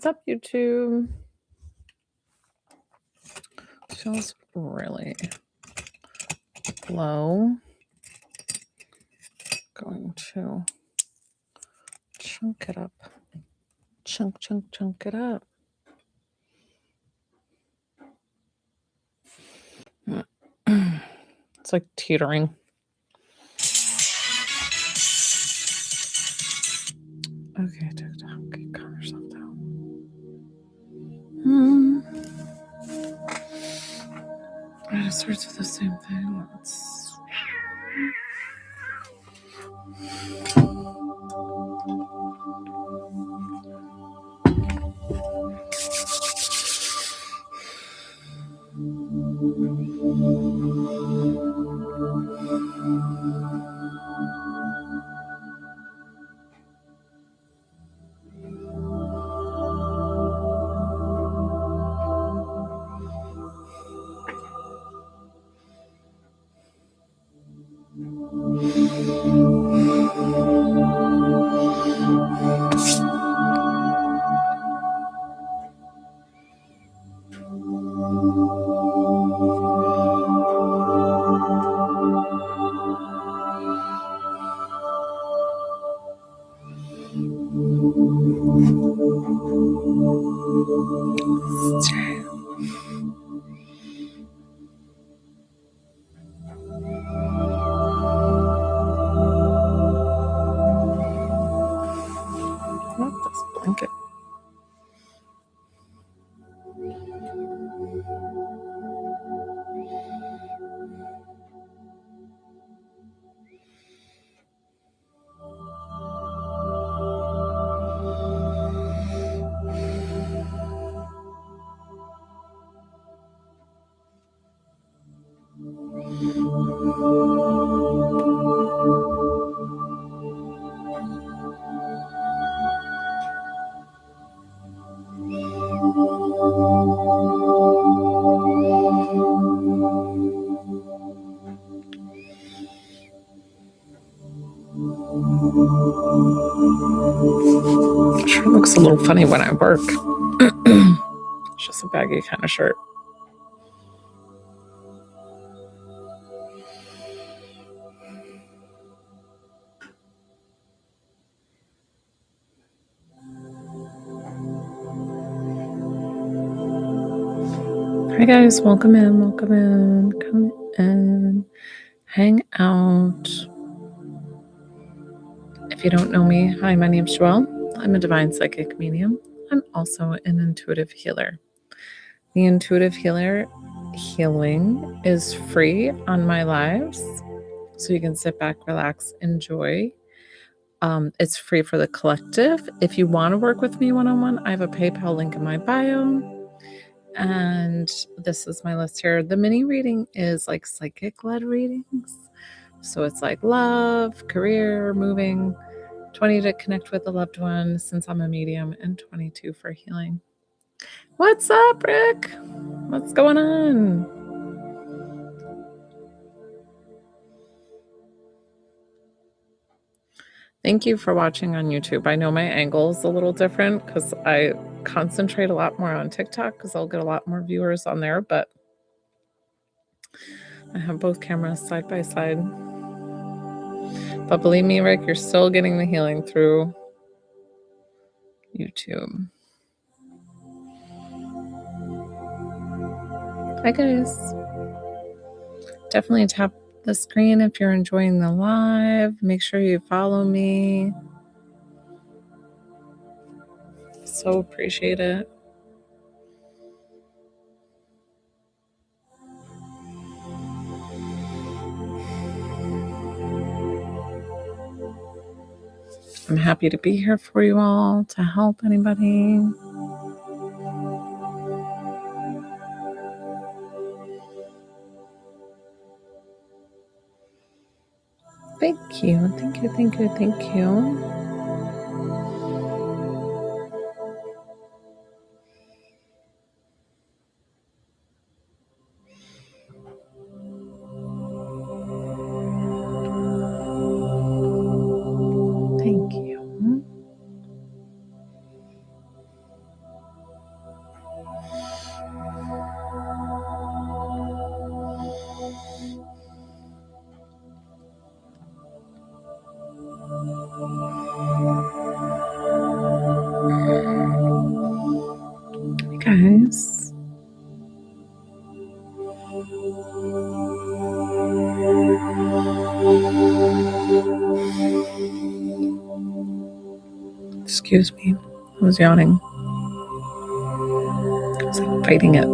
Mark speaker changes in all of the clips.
Speaker 1: What's up, YouTube? Feels really low. Going to chunk it up. Chunk it up. It's like teetering. Okay, TikTok, calm yourself down. It starts with the same thing. Not this blanket. Sure looks a little funny when I work. It's just a baggy kind of shirt. Hi guys, welcome in, come in, hang out. If you don't know me, hi, my name's Joelle. I'm a divine psychic medium. I'm also an intuitive healer. The intuitive healing is free on my lives, so you can sit back, relax, enjoy. It's free for the collective. If you want to work with me one-on-one, I have a PayPal link in my bio. And this is my list here. The mini reading is like psychic-led readings. So it's like love, career, moving, 20 to connect with a loved one since I'm a medium, and 22 for healing. What's up, Rick? What's going on? Thank you for watching on YouTube. I know my angle is a little different because I concentrate a lot more on TikTok because I'll get a lot more viewers on there, but I have both cameras side by side. But believe me, Rick, you're still getting the healing through YouTube. Hi, guys. Definitely tap the screen if you're enjoying the live. Make sure you follow me. So appreciate it. I'm happy to be here for you all to help anybody. Thank you. Thank you. Thank you. Thank you. Thank you. Excuse me. I was yawning. I was like fighting it.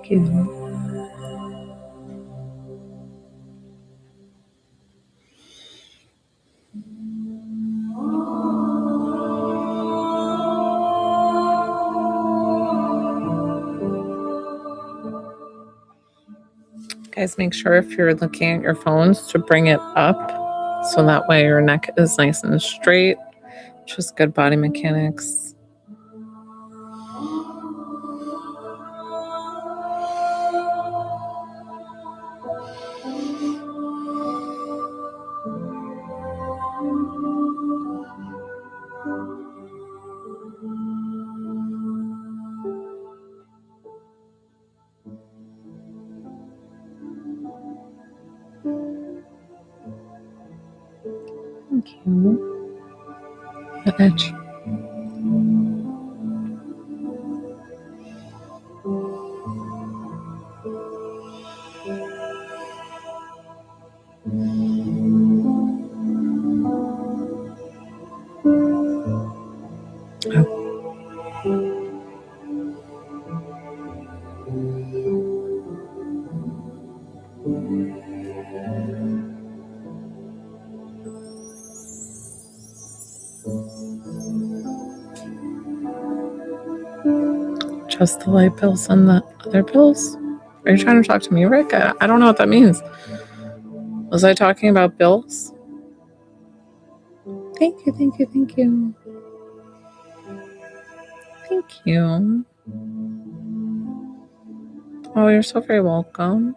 Speaker 1: Thank you. Guys, make sure if you're looking at your phones to bring it up so that way your neck is nice and straight. Just good body mechanics. Thank you. The edge. Just the light bills and the other bills? Are you trying to talk to me, Rick? I don't know what that means. Was I talking about bills? Thank you, thank you, thank you. Thank you. Oh, you're so very welcome.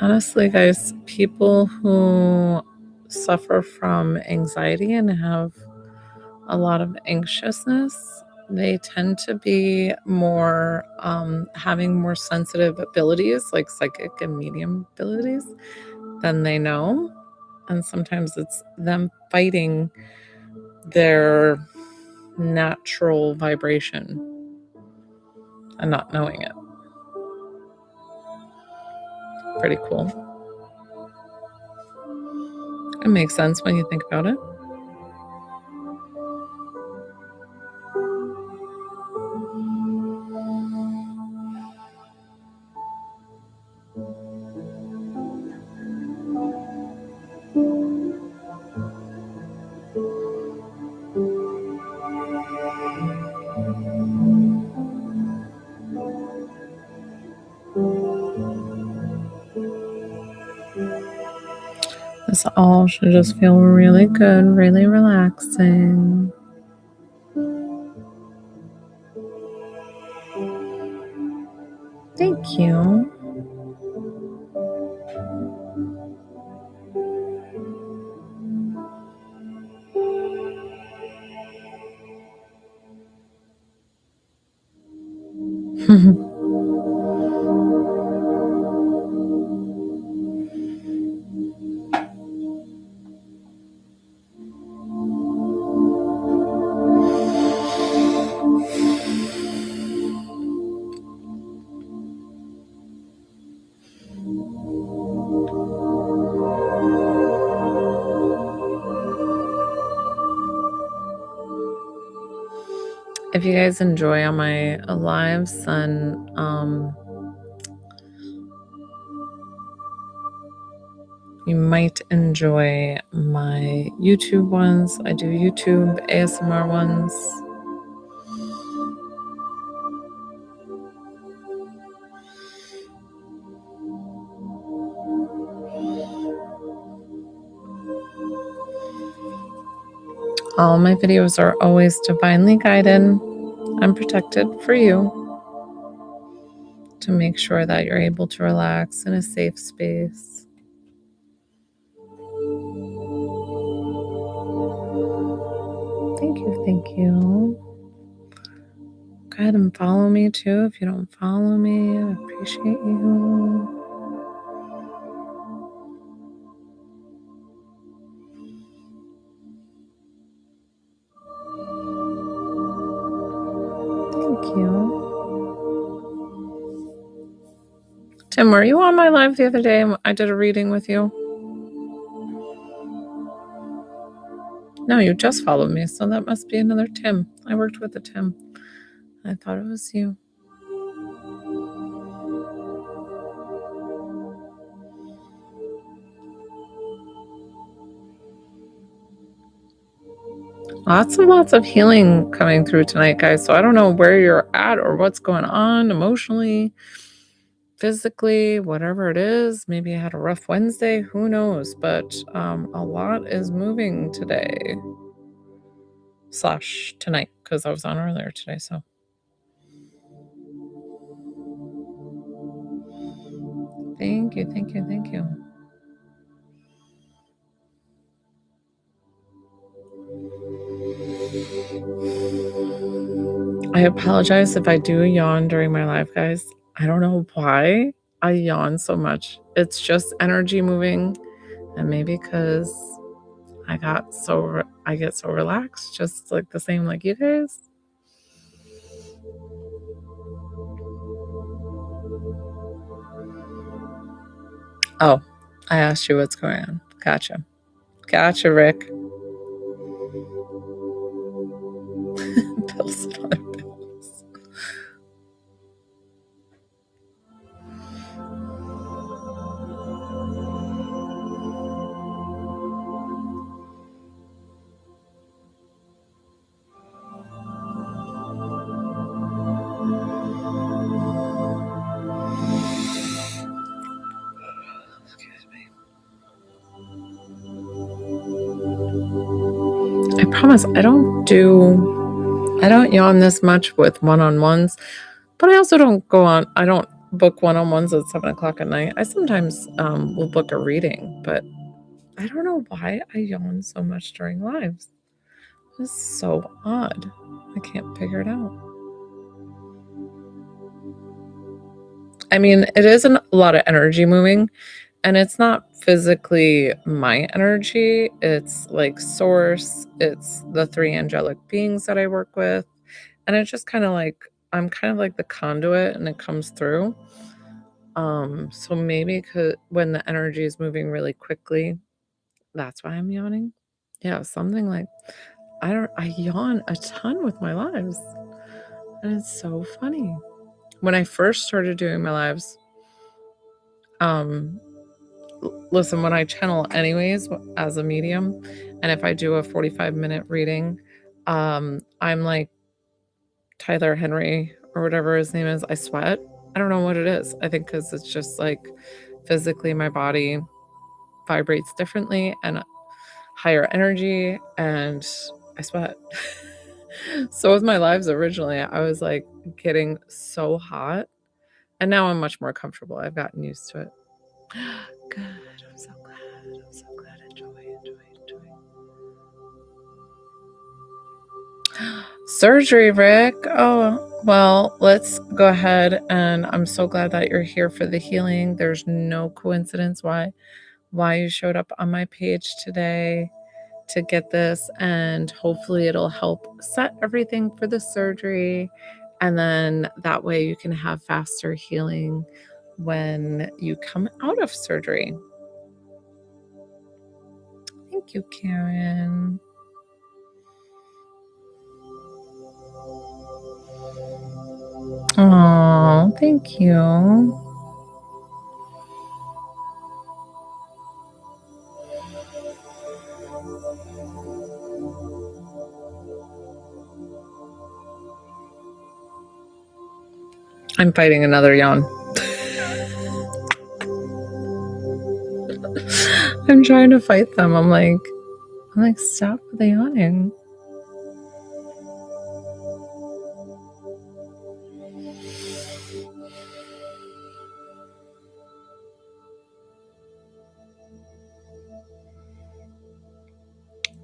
Speaker 1: Honestly, guys, people who suffer from anxiety and have a lot of anxiousness, they tend to be more having more sensitive abilities, like psychic and medium abilities, than they know. And sometimes it's them fighting their natural vibration and not knowing it. Pretty cool. It makes sense when you think about it. This all should just feel really good, really relaxing. Thank you. If you guys enjoy on my lives, then you might enjoy my YouTube ones. I do YouTube ASMR ones. All my videos are always divinely guided and protected for you to make sure that you're able to relax in a safe space. Thank you, thank you. Go ahead and follow me too if you don't follow me. I appreciate you. Thank you. Tim, were you on my live the other day? I did a reading with you. No, you just followed me, so that must be another Tim. I worked with a Tim. I thought it was you. Lots of healing coming through tonight, guys. So I don't know where you're at or what's going on emotionally, physically, whatever it is. Maybe I had a rough Wednesday. Who knows? But a lot is moving today / tonight because I was on earlier today. So thank you, thank you, thank you. I apologize if I do yawn during my live, guys. I don't know why I yawn so much. It's just energy moving, and maybe because I get so relaxed, just like the same like you guys. Oh, I asked you what's going on. Gotcha, Rick. Pills and other pills. Excuse me. I promise I don't yawn this much with one-on-ones, but I also don't book one-on-ones at 7:00 at night. I sometimes will book a reading, but I don't know why I yawn so much during lives. It's so odd. I can't figure it out. I mean, it is a lot of energy moving, and it's not physically my energy. It's like source. It's the 3 angelic beings that I work with. And it's just kind of like, I'm kind of like the conduit and it comes through. So maybe when the energy is moving really quickly, that's why I'm yawning. Yeah, something like I yawn a ton with my lives. And it's so funny. When I first started doing my lives, listen, when I channel anyways as a medium, and if I do a 45-minute reading, I'm like Tyler Henry or whatever his name is. I sweat. I don't know what it is. I think because it's just like physically my body vibrates differently and higher energy, and I sweat. So with my lives originally, I was like getting so hot, and now I'm much more comfortable. I've gotten used to it. Good. I'm so glad. I'm so glad. Enjoy. Surgery, Rick. Oh, well, let's go ahead, and I'm so glad that you're here for the healing. There's no coincidence why you showed up on my page today to get this, and hopefully it'll help set everything for the surgery, and then that way you can have faster healing when you come out of surgery. Thank you, Karen. Oh, thank you. I'm fighting another yawn. I'm trying to fight them. I'm like, stop the yawning.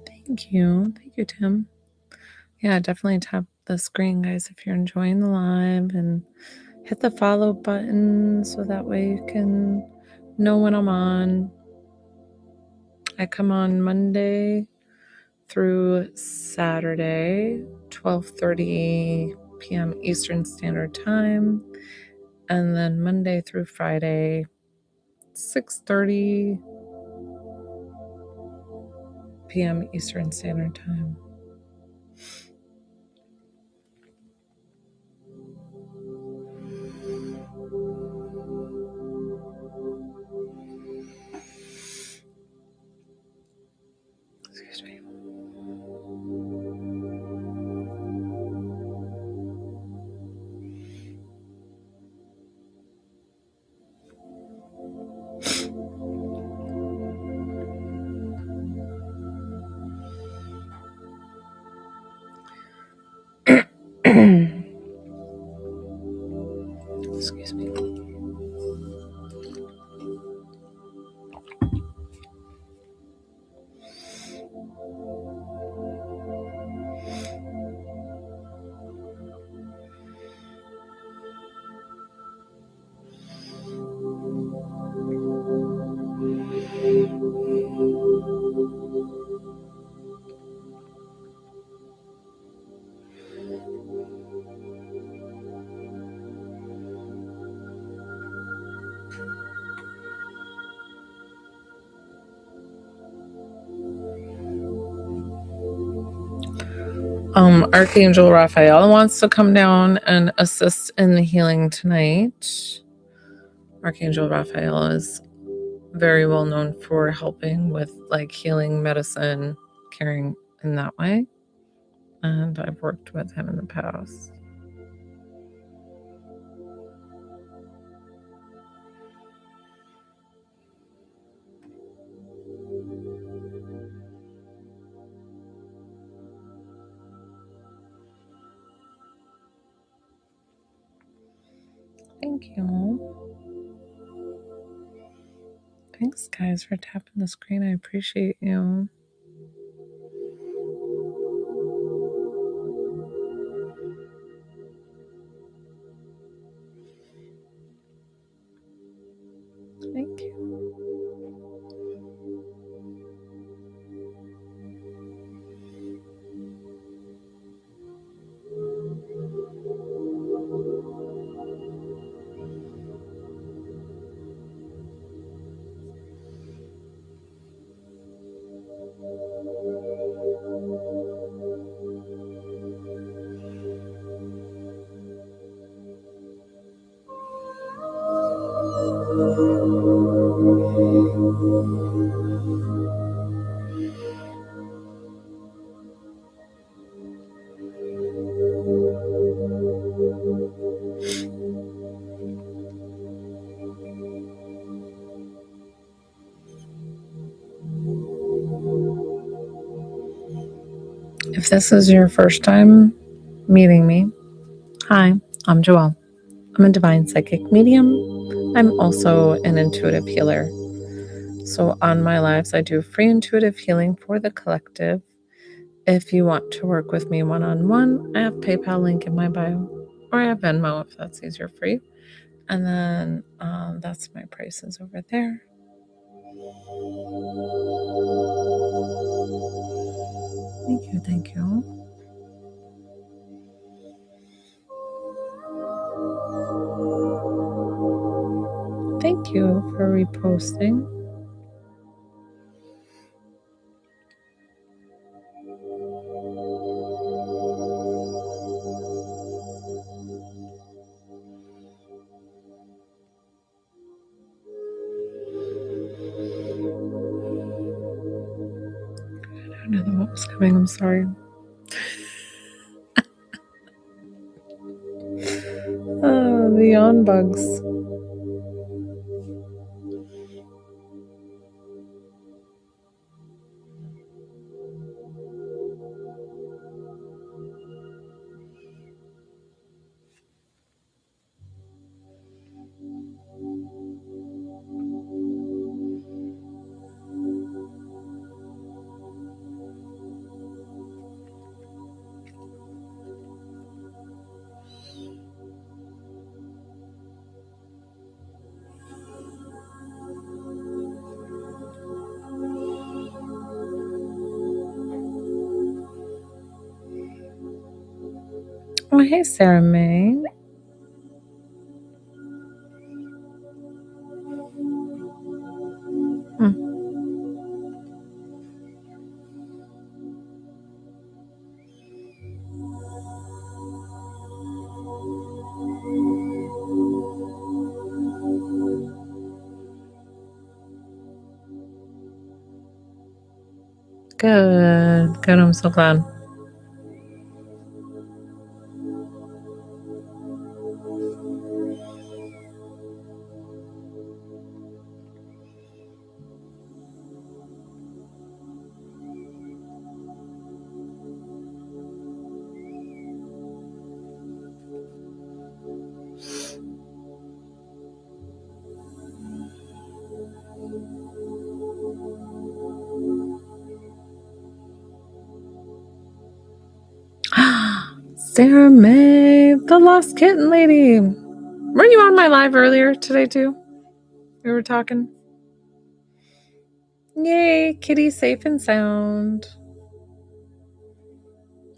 Speaker 1: Thank you, Tim. Yeah, definitely tap the screen, guys, if you're enjoying the live, and hit the follow button so that way you can know when I'm on. I come on Monday through Saturday, 12:30 p.m. Eastern Standard Time, and then Monday through Friday, 6:30 p.m. Eastern Standard Time. Excuse me. Excuse me. Archangel Raphael wants to come down and assist in the healing tonight. Archangel Raphael is very well known for helping with like healing medicine, caring in that way. And I've worked with him in the past. Thank you. Thanks, guys, for tapping the screen. I appreciate you. Thank you. If this is your first time meeting me, hi, I'm Joelle. I'm a divine psychic medium. I'm also an intuitive healer. So on my lives, I do free intuitive healing for the collective. If you want to work with me one-on-one, I have PayPal link in my bio, or I have Venmo if that's easier for you. And then that's my prices over there. Thank you. Thank you for reposting. Just coming, I'm sorry. The yawn bugs. Oh, hey, Sarah May. Good. Good. I'm so glad. Sarah May, the lost kitten lady. Weren't you on my live earlier today too? We were talking. Yay, kitty safe and sound.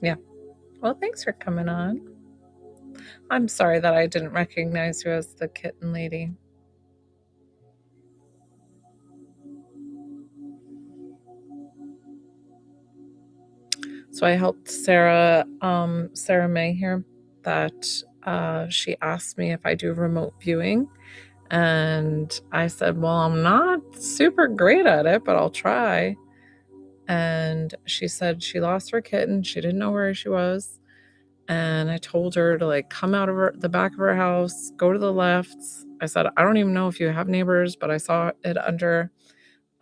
Speaker 1: Yeah. Well, thanks for coming on. I'm sorry that I didn't recognize you as the kitten lady. So I helped Sarah May here, that she asked me if I do remote viewing. And I said, well, I'm not super great at it, but I'll try. And she said she lost her kitten. She didn't know where she was. And I told her to come out of the back of her house, go to the left. I said, I don't even know if you have neighbors, but I saw it under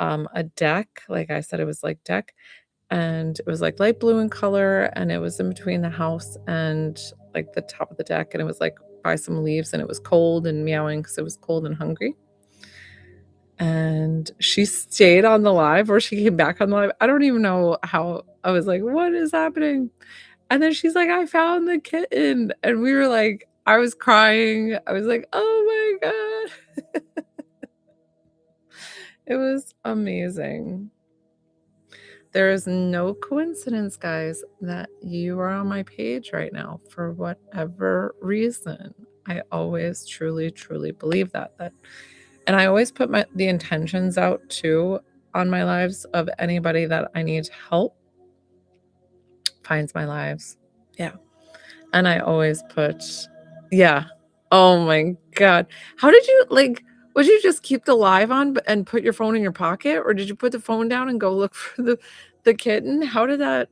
Speaker 1: a deck. Like I said, it was like deck. And it was light blue in color. And it was in between the house and the top of the deck. And it was by some leaves, and it was cold and meowing because it was cold and hungry. And she stayed on the live, or she came back on the live. I don't even know how. I was like, what is happening? And then she's like, I found the kitten. And we were I was crying. I was like, oh my God. It was amazing. There is no coincidence, guys, that you are on my page right now for whatever reason. I always truly, truly believe that. And I always put the intentions out too on my lives of anybody that I need help finds my lives. Yeah. And I always put, yeah. Oh my God. How did you would you just keep the live on and put your phone in your pocket, or did you put the phone down and go look for the kitten? How did that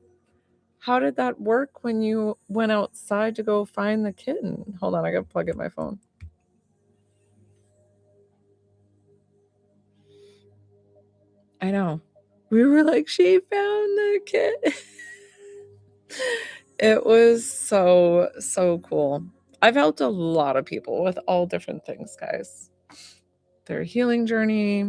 Speaker 1: work when you went outside to go find the kitten? Hold on, I gotta plug in my phone. I know. We were like, she found the kitten. It was so, so cool. I've helped a lot of people with all different things, guys. Their healing journey,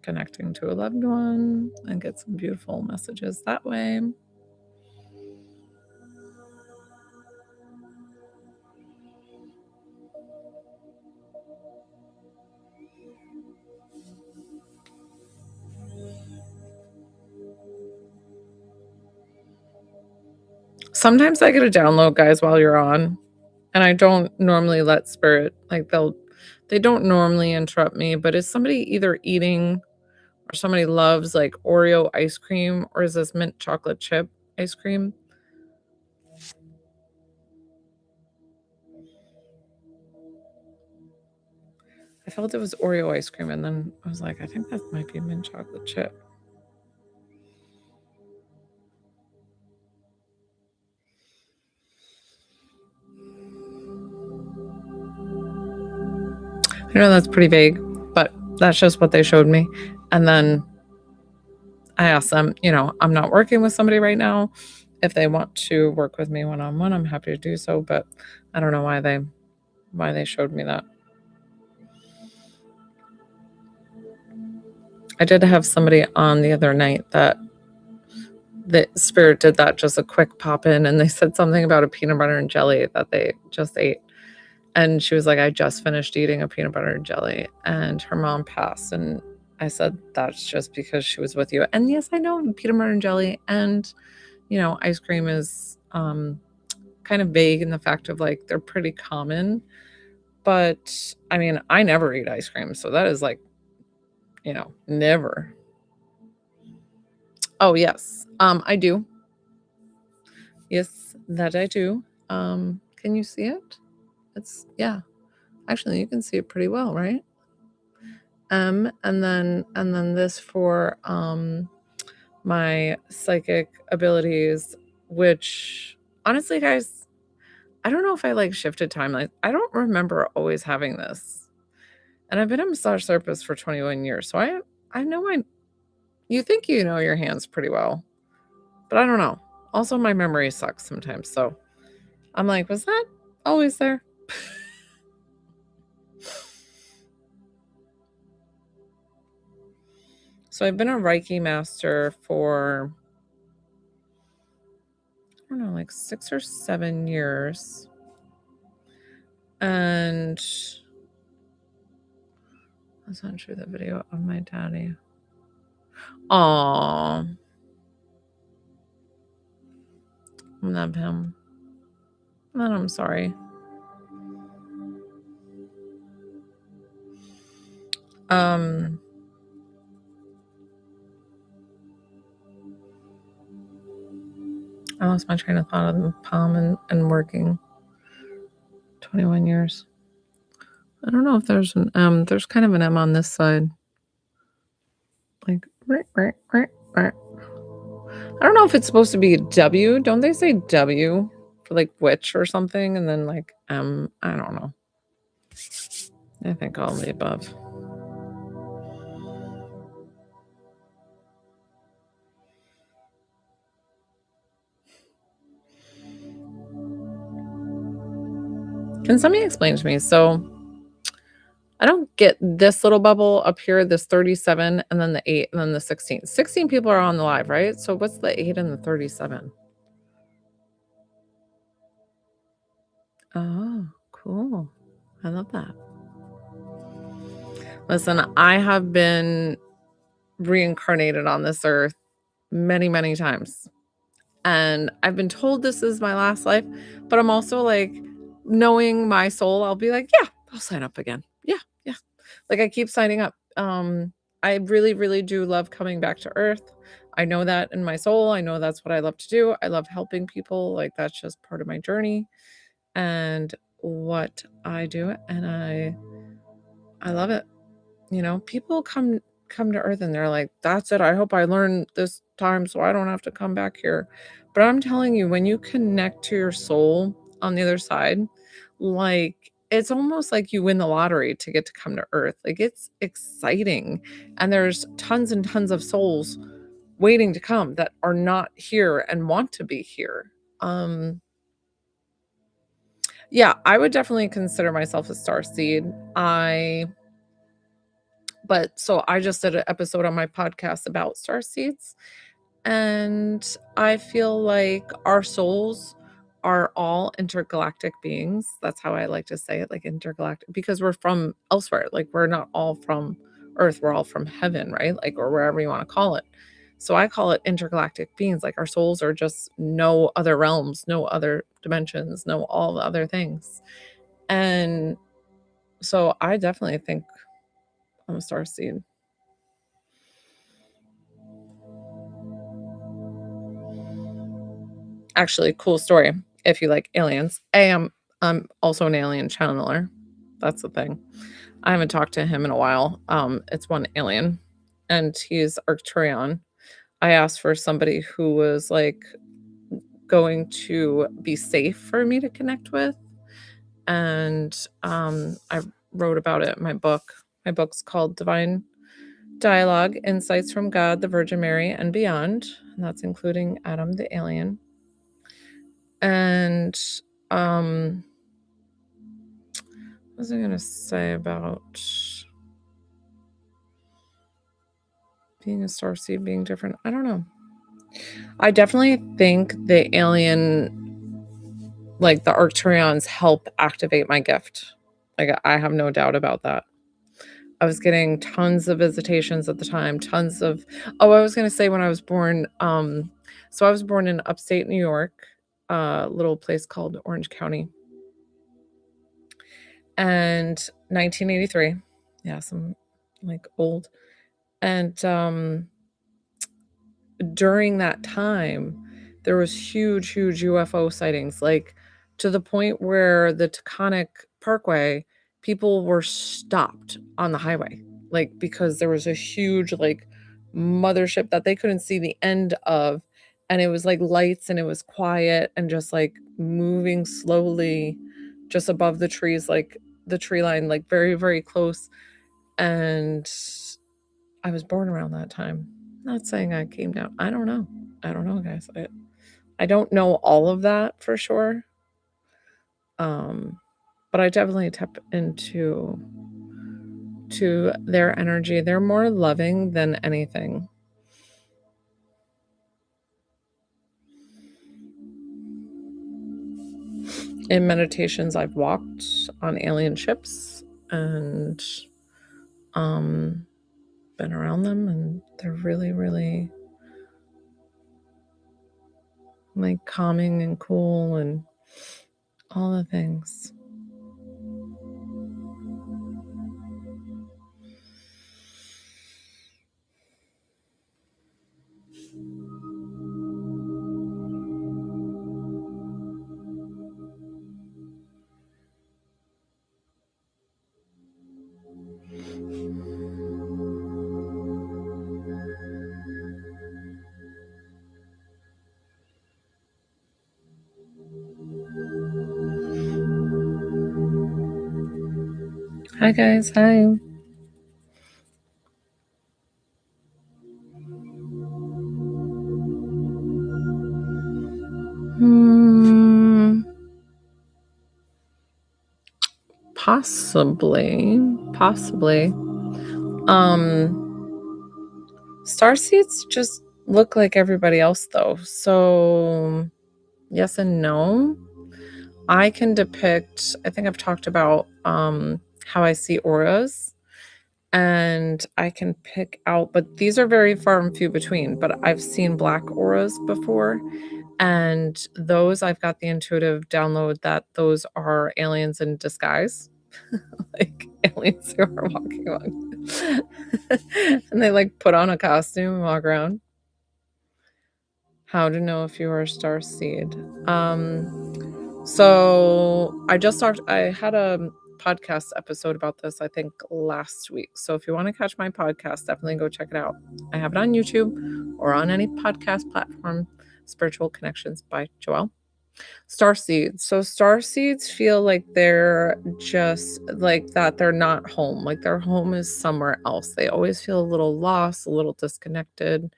Speaker 1: connecting to a loved one, and get some beautiful messages that way. Sometimes I get a download, guys, while you're on, and I don't normally let spirit, they don't normally interrupt me, but is somebody either eating, or somebody loves Oreo ice cream, or is this mint chocolate chip ice cream? I felt it was Oreo ice cream, and then I was like, I think that might be mint chocolate chip. I know that's pretty vague, but that's just what they showed me. And then I asked them, I'm not working with somebody right now. If they want to work with me one-on-one, I'm happy to do so, but I don't know why they showed me that. I did have somebody on the other night that the spirit did that, just a quick pop in, and they said something about a peanut butter and jelly that they just ate. And she was like, I just finished eating a peanut butter and jelly, and her mom passed. And I said, that's just because she was with you. And yes, I know peanut butter and jelly and, ice cream is kind of vague in the fact of like they're pretty common. But I mean, I never eat ice cream. So that is like, never. Oh, yes. I do. Yes, that I do. Can you see it? Yeah. Actually, you can see it pretty well, right? And then this for my psychic abilities, which honestly, guys, I don't know if I like shifted timelines. I don't remember always having this. And I've been a massage therapist for 21 years. So I know you think you know your hands pretty well, but I don't know. Also, my memory sucks sometimes. So I'm like, was that always there? So I've been a Reiki master for, I don't know, like 6 or 7 years. And let's not show the video of my daddy. Aww. Love him. And I'm sorry. I lost my train of thought of the palm and working 21 years. I don't know if there's an M. There's kind of an M on this side. Like, right. I don't know if it's supposed to be a W. Don't they say W for like witch or something? And then like M. I don't know. I think all the above. Can somebody explain to me? So I don't get this little bubble up here, this 37, and then the 8, and then the 16. 16 people are on the live, right? So what's the 8 and the 37? Oh, cool. I love that. Listen, I have been reincarnated on this earth many, many times. And I've been told this is my last life, but I'm also like, knowing my soul, I'll be like, yeah, I'll sign up again. Yeah. Like I keep signing up. I really, really do love coming back to earth. I know that in my soul. I know that's what I love to do. I love helping people. Like that's just part of my journey and what I do. And I love it. People come to earth and they're like, that's it. I hope I learn this time so I don't have to come back here. But I'm telling you, when you connect to your soul on the other side, like it's almost like you win the lottery to get to come to earth. Like it's exciting. And there's tons and tons of souls waiting to come that are not here and want to be here. Yeah, I would definitely consider myself a star seed. So I just did an episode on my podcast about star seeds, and I feel like our souls are all intergalactic beings. That's how I like to say it, like intergalactic, because we're from elsewhere. Like we're not all from Earth, we're all from heaven, right? Like, or wherever you want to call it. So I call it intergalactic beings. Like our souls are just no other realms, no other dimensions, no all the other things. And so I definitely think I'm a star seed. Actually, cool story if you like aliens. I'm also an alien channeler. That's the thing. I haven't talked to him in a while. It's one alien, and he's Arcturian. I asked for somebody who was like going to be safe for me to connect with, and I wrote about it in my book. My book's called Divine Dialogue: Insights from God, the Virgin Mary, and Beyond. And that's including Adam the alien. And what was I going to say about being a starseed being different? I don't know. I definitely think the alien, like the Arcturians, help activate my gift. Like, I have no doubt about that. I was getting tons of visitations at the time, I was going to say when I was born, so I was born in upstate New York, a little place called Orange County. And 1983. Yes, I'm like old. And during that time, there was huge UFO sightings, like to the point where the Taconic Parkway, people were stopped on the highway, like because there was a huge like mothership that they couldn't see the end of, and it was like lights and it was quiet and just like moving slowly just above the trees, like the tree line, like very close. And I was born around that time. Not saying I came down. I don't know, guys. I don't know all of that for sure. But I definitely tap into their energy. They're more loving than anything. In meditations, I've walked on alien ships and been around them, and they're really like calming and cool and all the things. Hi guys, hi. Possibly. Starseeds just look like everybody else though. So yes and no. I can depict, I think I've talked about how I see auras, and I can pick out, but these are very far and few between, but I've seen black auras before, and those I've got the intuitive download that those are aliens in disguise. Like aliens who are walking along and they like put on a costume and walk around. How to know if you are a star seed. So I had a podcast episode about this, I think last week. So if you want to catch my podcast, definitely go check it out. I have it on YouTube or on any podcast platform. Spiritual Connections by Joelle. Starseeds. So starseeds feel like they're just like that. They're not home. Like their home is somewhere else. They always feel a little lost, a little disconnected.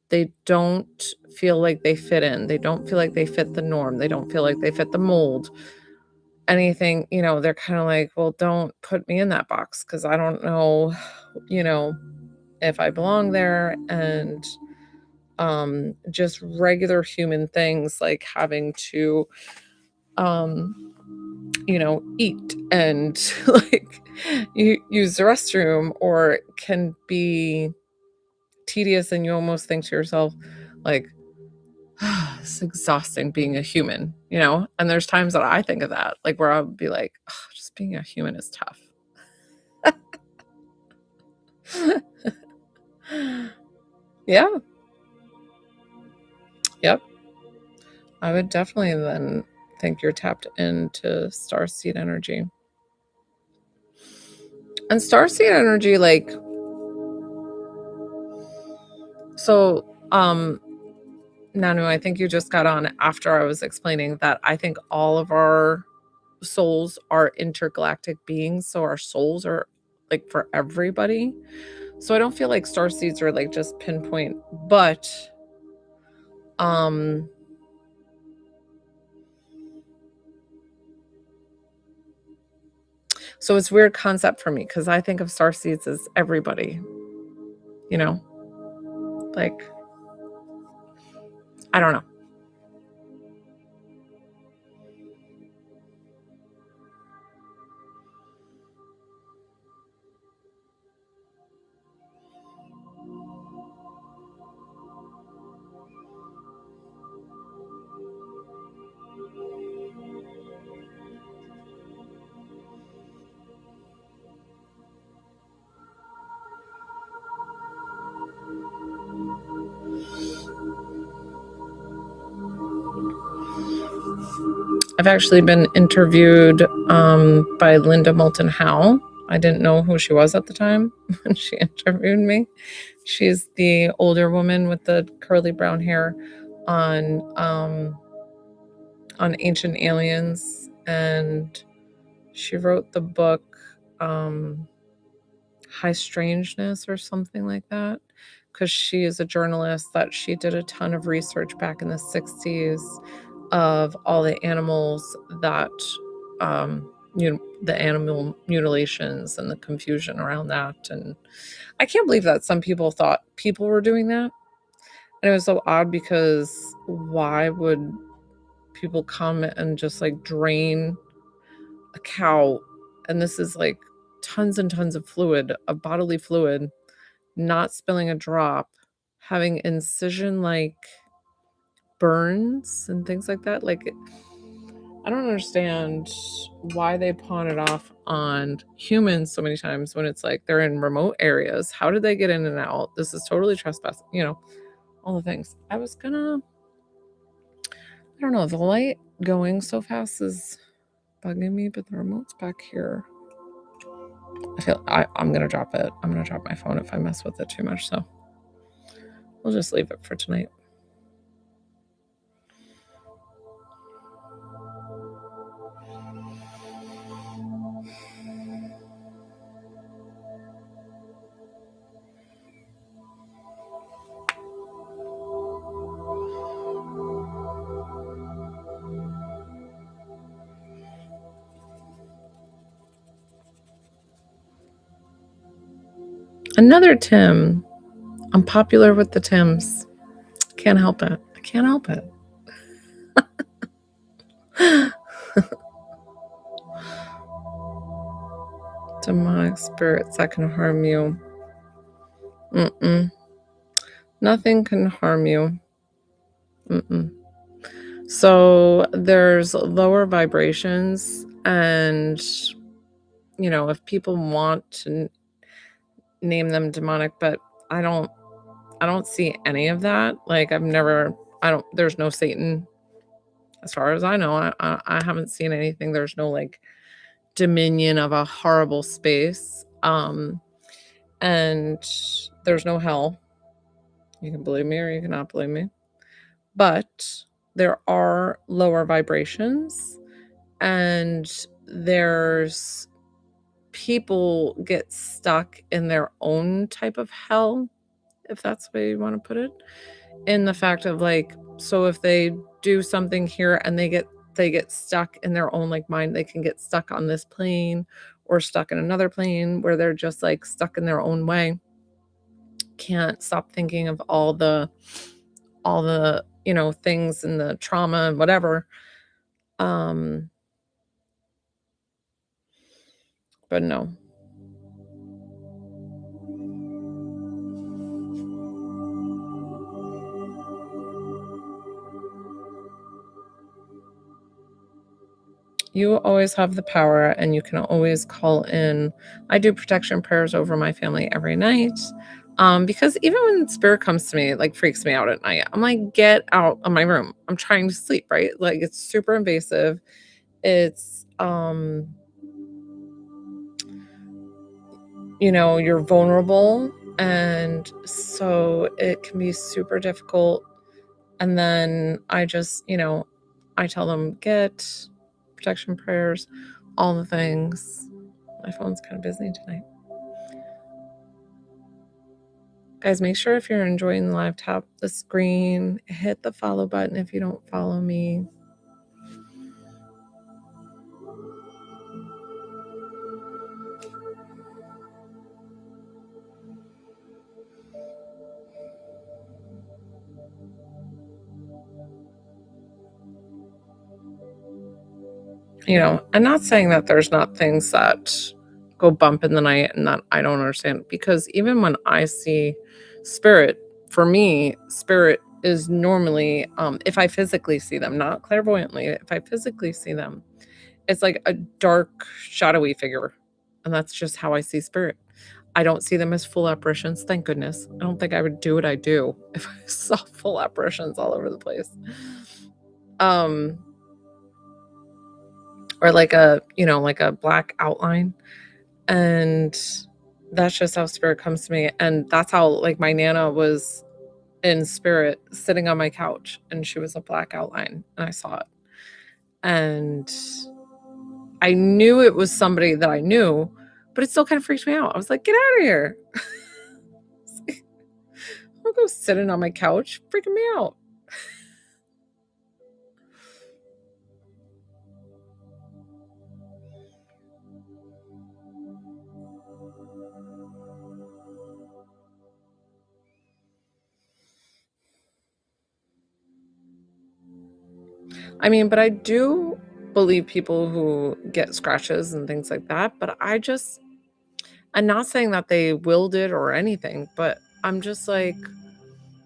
Speaker 1: They don't feel like they fit in. They don't feel like they fit the norm. They don't feel like they fit the mold. Anything, they're kind of like, well, don't put me in that box because I don't know, if I belong there. And just regular human things like having to eat and like you use the restroom, or can be tedious, and you almost think to yourself like, it's exhausting being a human, and there's times that I think of that, like where I'll be like, just being a human is tough. Yeah. Yep. I would definitely then think you're tapped into starseed energy. And starseed energy, like, so, Nanu, I think you just got on after I was explaining that I think all of our souls are intergalactic beings, so our souls are like for everybody. So I don't feel like star seeds are like just pinpoint, but so it's weird concept for me because I think of star seeds as everybody, you know, like, I don't know. I've actually been interviewed by Linda Moulton Howe. I didn't know who she was at the time when she interviewed me. She's the older woman with the curly brown hair on Ancient Aliens, and she wrote the book High Strangeness or something like that, because she is a journalist that she did a ton of research back in the 60s of all the animals that the animal mutilations and the confusion around that. And I can't believe that some people thought people were doing that. And it was so odd because why would people come and just like drain a cow? And this is like tons and tons of fluid, of bodily fluid, not spilling a drop, having incision like burns and things like that. Like, I don't understand why they pawn it off on humans so many times when it's like they're in remote areas. How did they get in and out? This is totally trespassing, all the things. I don't know, the light going so fast is bugging me, but the remote's back here. I'm gonna drop it. I'm gonna drop my phone if I mess with it too much, so we'll just leave it for tonight. Another Tim. I'm popular with the Tims. Can't help it. I can't help it. Demonic spirits that can harm you. Nothing can harm you. So there's lower vibrations, and if people want to name them demonic, but I don't see any of that. Like, there's no Satan as far as I know. I haven't seen anything. There's no like dominion of a horrible space. And there's no hell. You can believe me or you cannot believe me. But there are lower vibrations, and there's people get stuck in their own type of hell, if that's the way you want to put it, in the fact of like, so if they do something here and they get stuck in their own like mind, they can get stuck on this plane or stuck in another plane where they're just like stuck in their own way, can't stop thinking of all the things and the trauma and whatever. But no. You always have the power, and you can always call in. I do protection prayers over my family every night. Because even when spirit comes to me, it like freaks me out at night. I'm like, get out of my room. I'm trying to sleep, right? Like, it's super invasive. It's you're vulnerable, and so it can be super difficult. And then I just, I tell them, get protection prayers, all the things. My phone's kind of busy tonight. Guys, make sure if you're enjoying the live, tap the screen, hit the follow button if you don't follow me. I'm not saying that there's not things that go bump in the night and that I don't understand, because even when I see spirit, for me, spirit is normally, if I physically see them, not clairvoyantly, if I physically see them, it's like a dark, shadowy figure. And that's just how I see spirit. I don't see them as full apparitions, thank goodness. I don't think I would do what I do if I saw full apparitions all over the place. Or like a black outline. And that's just how spirit comes to me. And that's how, like, my Nana was in spirit sitting on my couch, and she was a black outline, and I saw it. And I knew it was somebody that I knew, but it still kind of freaked me out. I was like, get out of here. I'll go sitting on my couch, freaking me out. I mean, but I do believe people who get scratches and things like that, but I'm not saying that they willed it or anything, but I'm just like,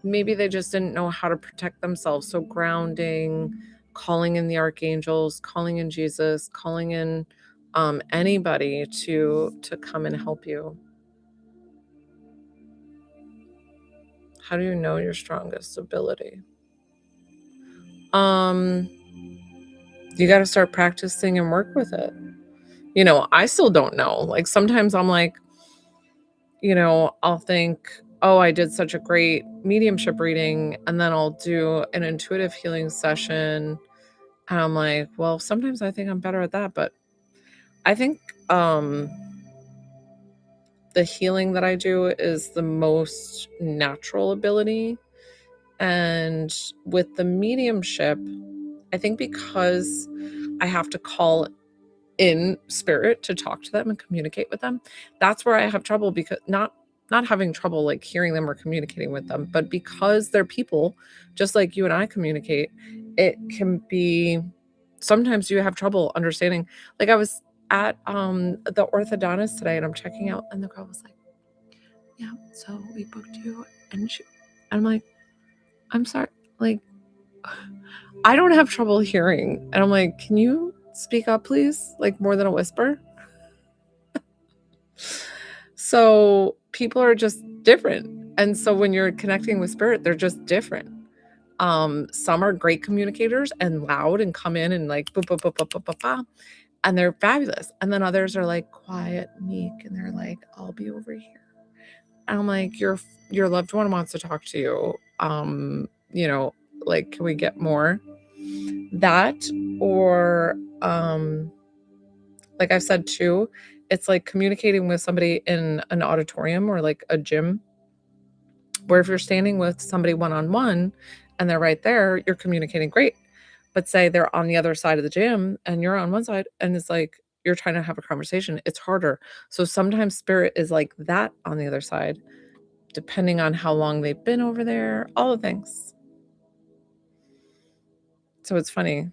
Speaker 1: maybe they just didn't know how to protect themselves. So grounding, calling in the archangels, calling in Jesus, calling in anybody to come and help you. How do you know your strongest ability? You got to start practicing and work with it. I still don't know. Like, sometimes I'm like, I'll think, oh, I did such a great mediumship reading, and then I'll do an intuitive healing session. And I'm like, well, sometimes I think I'm better at that, but I think the healing that I do is the most natural ability. And with the mediumship, I think because I have to call in spirit to talk to them and communicate with them, that's where I have trouble, because not having trouble like hearing them or communicating with them, but because they're people just like you and I communicate, it can be, sometimes you have trouble understanding. Like, I was at the orthodontist today, and I'm checking out, and the girl was like, yeah, so we booked you, and I'm like, I'm sorry, like, I don't have trouble hearing. And I'm like, can you speak up, please? Like, more than a whisper? So people are just different. And so when you're connecting with spirit, they're just different. Some are great communicators and loud and come in and like, boop, boop, boop, boop, boop, boop, boop, and they're fabulous. And then others are like quiet, meek, and they're like, I'll be over here. And I'm like, your loved one wants to talk to you. Like, can we get more? That, or like I've said too, it's like communicating with somebody in an auditorium or like a gym, where if you're standing with somebody one-on-one and they're right there, you're communicating great. But say they're on the other side of the gym and you're on one side, and it's like you're trying to have a conversation, it's harder. So sometimes spirit is like that on the other side, depending on how long they've been over there, all the things. So it's funny.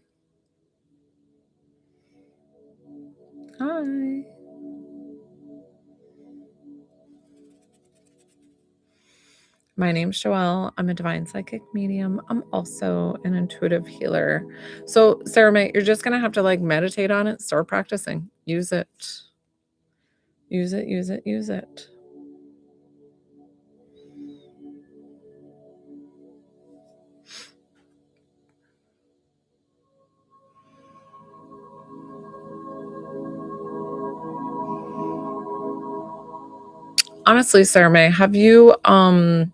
Speaker 1: Hi. My name's Joelle. I'm a divine psychic medium. I'm also an intuitive healer. So, Sarah May, you're just going to have to like meditate on it, start practicing. Use it. Use it, use it, use it. Honestly, Sarah May, have you I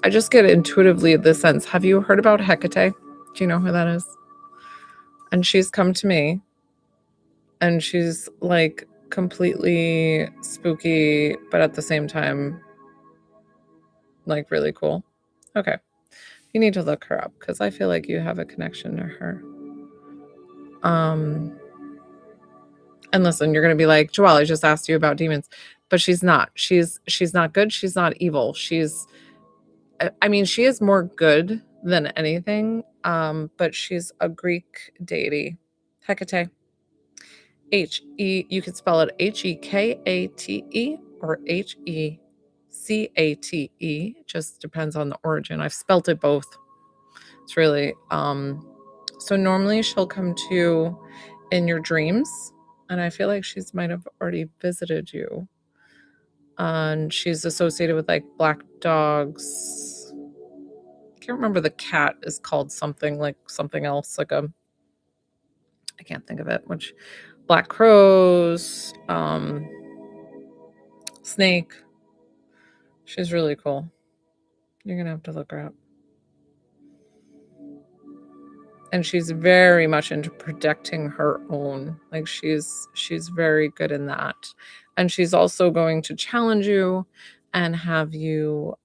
Speaker 1: just get intuitively the sense, have you heard about Hecate? Do you know who that is? And she's come to me, and she's like completely spooky, but at the same time, like really cool. Okay. You need to look her up because I feel like you have a connection to her. And listen, you're gonna be like, Joelle, I just asked you about demons. But she's not. She's not good. She's not evil. I mean, she is more good than anything. But she's a Greek deity. Hecate. H-E, you can spell it Hekate or Hecate. Just depends on the origin. I've spelt it both. It's really so normally she'll come to you in your dreams, and I feel like she's might have already visited you. And she's associated with like black dogs. I can't remember, the cat is called something else, like a, I can't think of it, which black crows, snake. She's really cool. You're gonna have to look her up. And she's very much into protecting her own. Like she's very good in that. And she's also going to challenge you and have you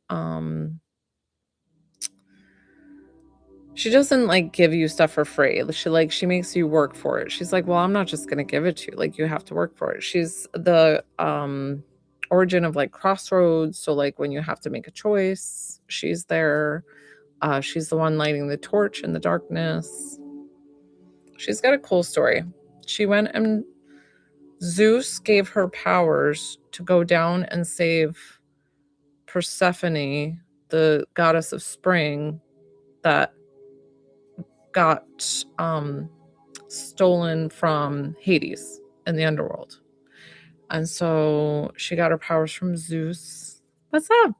Speaker 1: she doesn't like give you stuff for free. She makes you work for it. She's like, well, I'm not just going to give it to you. Like you have to work for it. She's the origin of like crossroads. So like when you have to make a choice, she's there. She's the one lighting the torch in the darkness. She's got a cool story. She went and Zeus gave her powers to go down and save Persephone, the goddess of spring, that got stolen from Hades in the underworld. And so she got her powers from Zeus. What's up?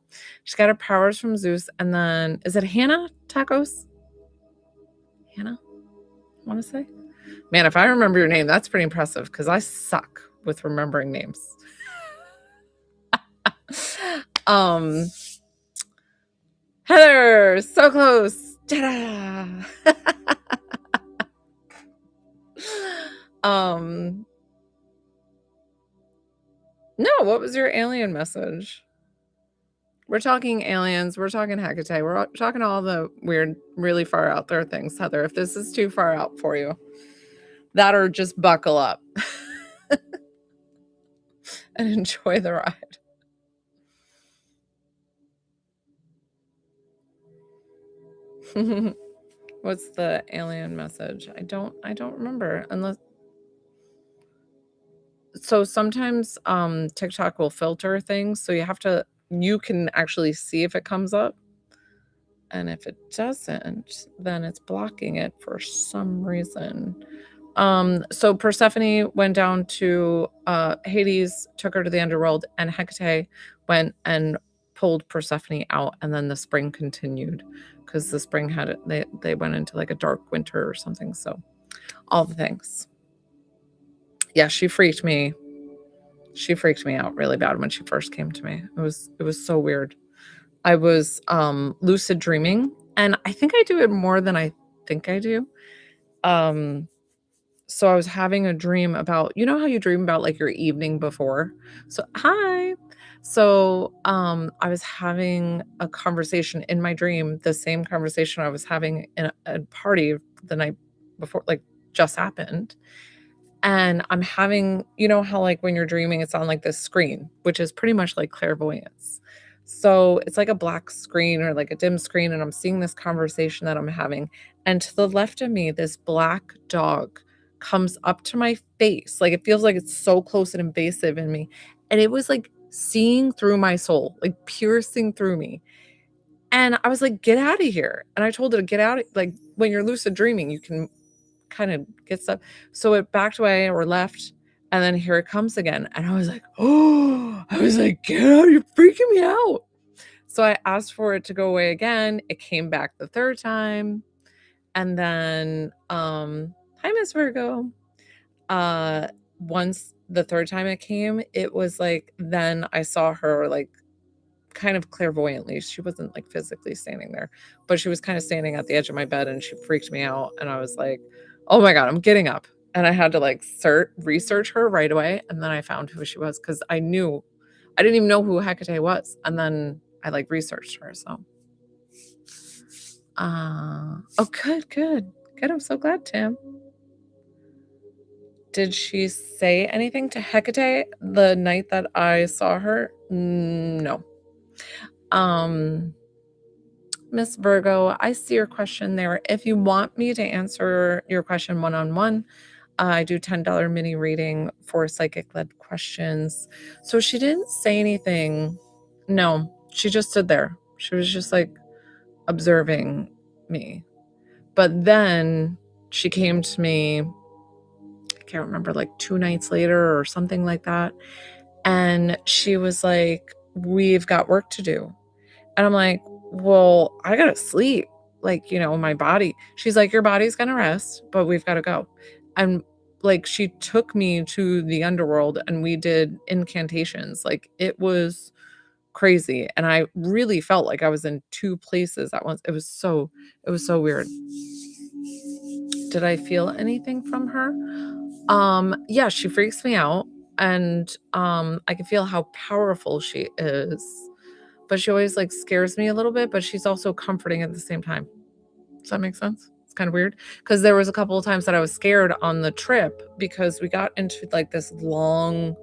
Speaker 1: She got her powers from Zeus. And then, is it Hannah Tacos? Hannah, I want to say. Man, if I remember your name, that's pretty impressive because I suck with remembering names. Heather, so close. Ta-da! No, what was your alien message? We're talking aliens. We're talking Hecate. We're talking all the weird, really far out there things, Heather. If this is too far out for you, that or just buckle up and enjoy the ride. What's the alien message? I don't remember, unless. So sometimes TikTok will filter things, so you can actually see if it comes up. And if it doesn't, then it's blocking it for some reason. So Persephone went down to Hades, took her to the underworld, and Hecate went and pulled Persephone out, and then the spring continued because the spring had they went into like a dark winter or something. So all the things. Yeah, she freaked me out really bad when she first came to me. It was so weird. I was lucid dreaming, and I think I do it more than I think I do. So I was having a dream about, you know how you dream about like your evening before? So hi. So I was having a conversation in my dream, the same conversation I was having in a party the night before, like just happened. And I'm having, you know how like when you're dreaming, it's on like this screen, which is pretty much like clairvoyance. So it's like a black screen or like a dim screen, and I'm seeing this conversation that I'm having. And to the left of me, this black dog comes up to my face. Like it feels like it's so close and invasive in me. And it was like seeing through my soul, like piercing through me. And I was like, get out of here. And I told it to get out. Like when you're lucid dreaming, you can kind of get stuff. So it backed away or left, and then here it comes again. And I was like, oh, get out, you're freaking me out. So I asked for it to go away again. It came back the third time. And then hi, Miss Virgo. Once the third time it came, it was like then I saw her like kind of clairvoyantly. She wasn't like physically standing there, but she was kind of standing at the edge of my bed and she freaked me out. And I was like, oh my God, I'm getting up. And I had to like research her right away. And then I found who she was because I didn't even know who Hecate was. And then I like researched her. So, oh, good. I'm so glad, Tim. Did she say anything to Hecate the night that I saw her? No. Miss Virgo, I see your question there. If you want me to answer your question one-on-one, I do $10 mini reading for psychic-led questions. So she didn't say anything. No, she just stood there. She was just like observing me. But then she came to me, I can't remember, like 2 nights later or something like that. And she was like, we've got work to do. And I'm like, well, I gotta sleep. Like, my body. She's like, your body's gonna rest, but we've got to go. And like, she took me to the underworld and we did incantations. Like, it was crazy. And I really felt like I was in 2 places at once. It was so weird. Did I feel anything from her? Yeah, she freaks me out. And I can feel how powerful she is. But she always like scares me a little bit, but she's also comforting at the same time. Does that make sense? It's kind of weird because there was a couple of times that I was scared on the trip because we got into like this long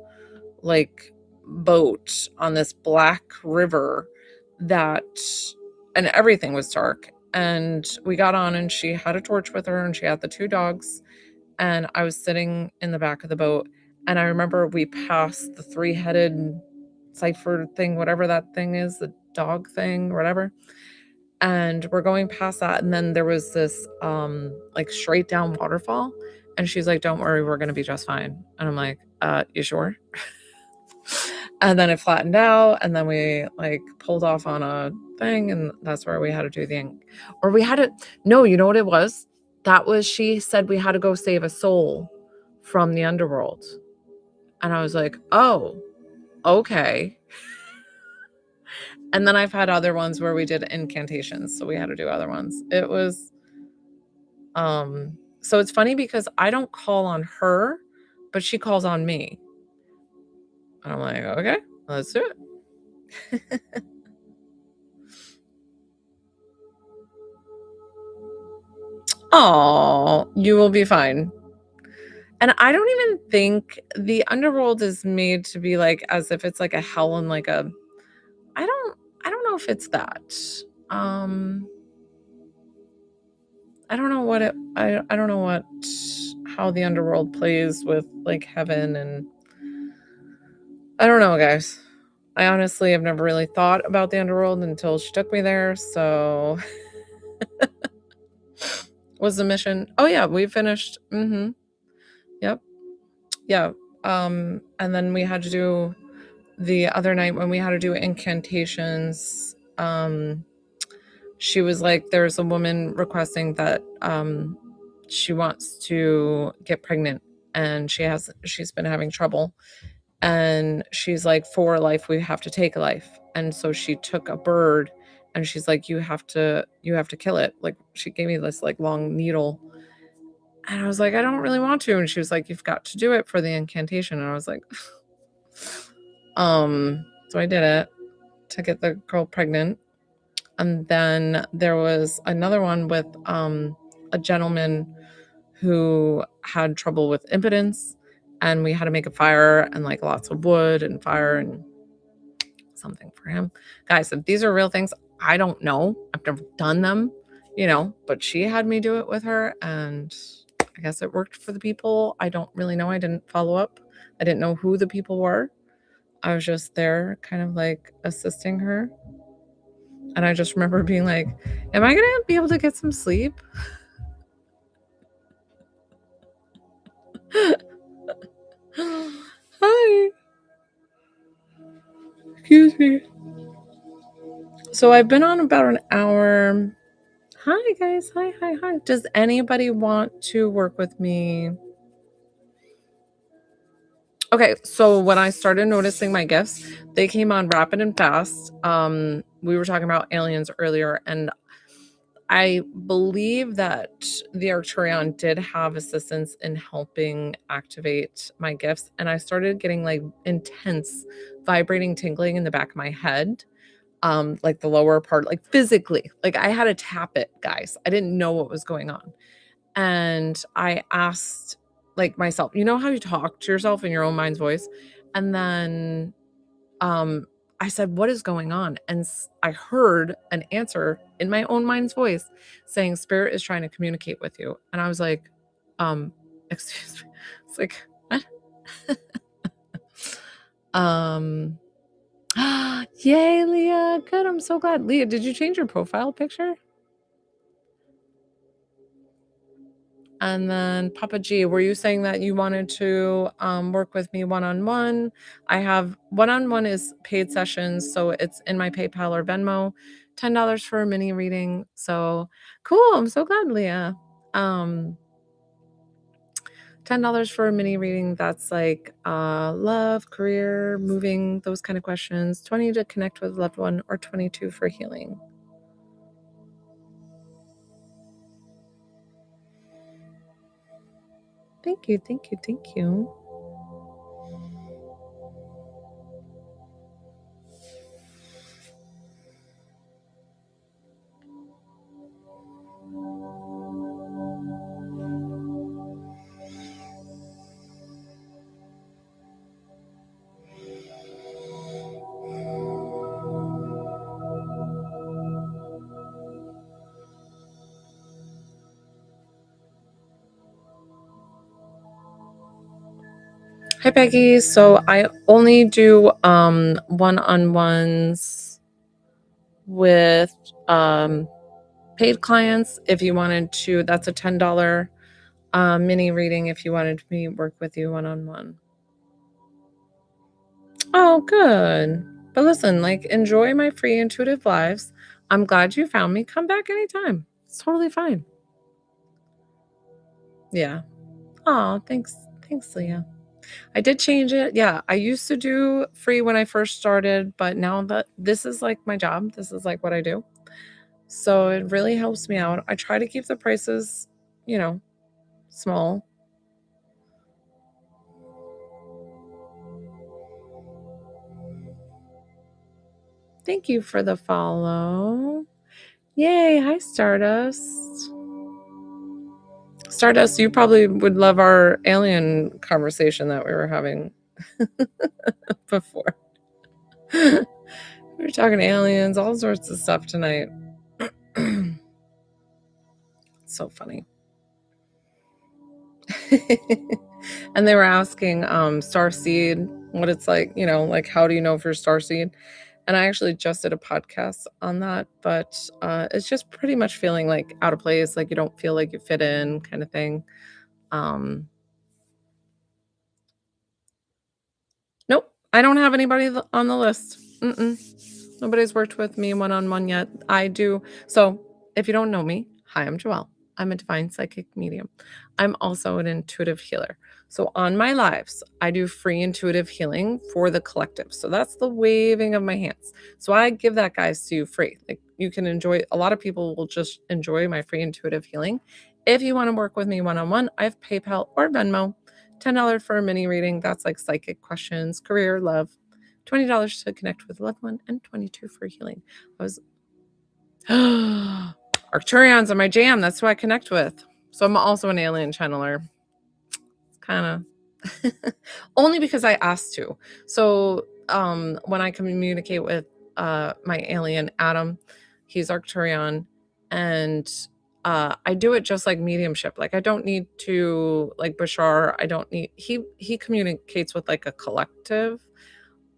Speaker 1: like boat on this black river and everything was dark. And we got on and she had a torch with her and she had the 2 dogs. And I was sitting in the back of the boat. And I remember we passed the 3-headed cipher thing, whatever that thing is, the dog thing or whatever. And we're going past that. And then there was this like straight down waterfall. And she's like, don't worry, we're going to be just fine. And I'm like, you sure? And then it flattened out. And then we like pulled off on a thing. And that's where we had to do no, you know what it was? That was, she said we had to go save a soul from the underworld. And I was like, oh, okay. And then I've had other ones where we did incantations. So we had to do other ones. It was, so it's funny because I don't call on her, but she calls on me. And I'm like, okay, let's do it. Oh, you will be fine. And I don't even think the underworld is made to be like as if it's like a hell and like a I don't know if it's that. I don't know I don't know how the underworld plays with like heaven, and I don't know, guys. I honestly have never really thought about the underworld until she took me there. So was the mission. Oh yeah, we finished. Yep. Yeah. And then we had to do the other night when we had to do incantations. She was like, there's a woman requesting that she wants to get pregnant and she's been having trouble. And she's like, for life, we have to take a life. And so she took a bird and she's like, you have to kill it. Like she gave me this like long needle. And I was like, I don't really want to. And she was like, you've got to do it for the incantation. And I was like, so I did it to get the girl pregnant. And then there was another one with a gentleman who had trouble with impotence, and we had to make a fire and like lots of wood and fire and something for him. Guys, if these are real things, I don't know. I've never done them, but she had me do it with her, and I guess it worked for the people. I don't really know. I didn't follow up. I didn't know who the people were. I was just there kind of like assisting her. And I just remember being like, am I going to be able to get some sleep? Hi. Excuse me. So I've been on about an hour. Hi, guys. Hi. Does anybody want to work with me Okay, so when I started noticing my gifts, they came on rapid and fast. We were talking about aliens earlier, and I believe that the Arcturian did have assistance in helping activate my gifts, and I started getting like intense vibrating tingling in the back of my head, like the lower part, like physically. Like I had to tap it, guys. I didn't know what was going on. And I asked like myself, you know how you talk to yourself in your own mind's voice? And then um I said, what is going on? And I heard an answer in my own mind's voice saying, Spirit is trying to communicate with you. And I was like, um, excuse me. It's like, what? um, yay, Leah. Good. I'm so glad. Leah, did you change your profile picture? And then Papa G, were you saying that you wanted to work with me one-on-one? I have one-on-one is paid sessions, so it's in my PayPal or Venmo, $10 for a mini reading. So cool. I'm so glad, Leah. $10 for a mini reading. That's like love, career, moving, those kind of questions. 20 to connect with a loved one, or 22 for healing. Thank you, thank you, thank you. Hi, Peggy. So I only do one-on-ones with paid clients. If you wanted to, that's a $10 mini reading if you wanted me to work with you one-on-one. Oh, good. But listen, like, enjoy my free intuitive lives. I'm glad you found me. Come back anytime. It's totally fine. Yeah. Oh, thanks. Thanks, Leah. I did change it. Yeah, I used to do free when I first started, but now that this is like my job, this is like what I do. So it really helps me out. I try to keep the prices, small. Thank you for the follow. Yay. Hi, Stardust. Stardust, you probably would love our alien conversation that we were having before. We were talking aliens, all sorts of stuff tonight. So funny. And they were asking Starseed what it's like, like how do you know if you're Starseed? And I actually just did a podcast on that, but it's just pretty much feeling like out of place, like you don't feel like you fit in, kind of thing. Nope, I don't have anybody on the list. Nobody's worked with me one-on-one yet. I do. So if you don't know me, hi, I'm Joelle. I'm a divine psychic medium. I'm also an intuitive healer. So on my lives, I do free intuitive healing for the collective. So that's the waving of my hands. So I give that, guys, to you free. Like you can enjoy, a lot of people will just enjoy my free intuitive healing. If you want to work with me one-on-one, I have PayPal or Venmo. $10 for a mini reading. That's like psychic questions, career, love. $20 to connect with a loved one, and 22 for healing. I was Arcturians are my jam. That's who I connect with. So I'm also an alien channeler. It's kind of only because I asked to. So when I communicate with my alien Adam, he's Arcturian, and I do it just like mediumship. Like I don't need to, like Bashar, I don't need, he communicates with like a collective.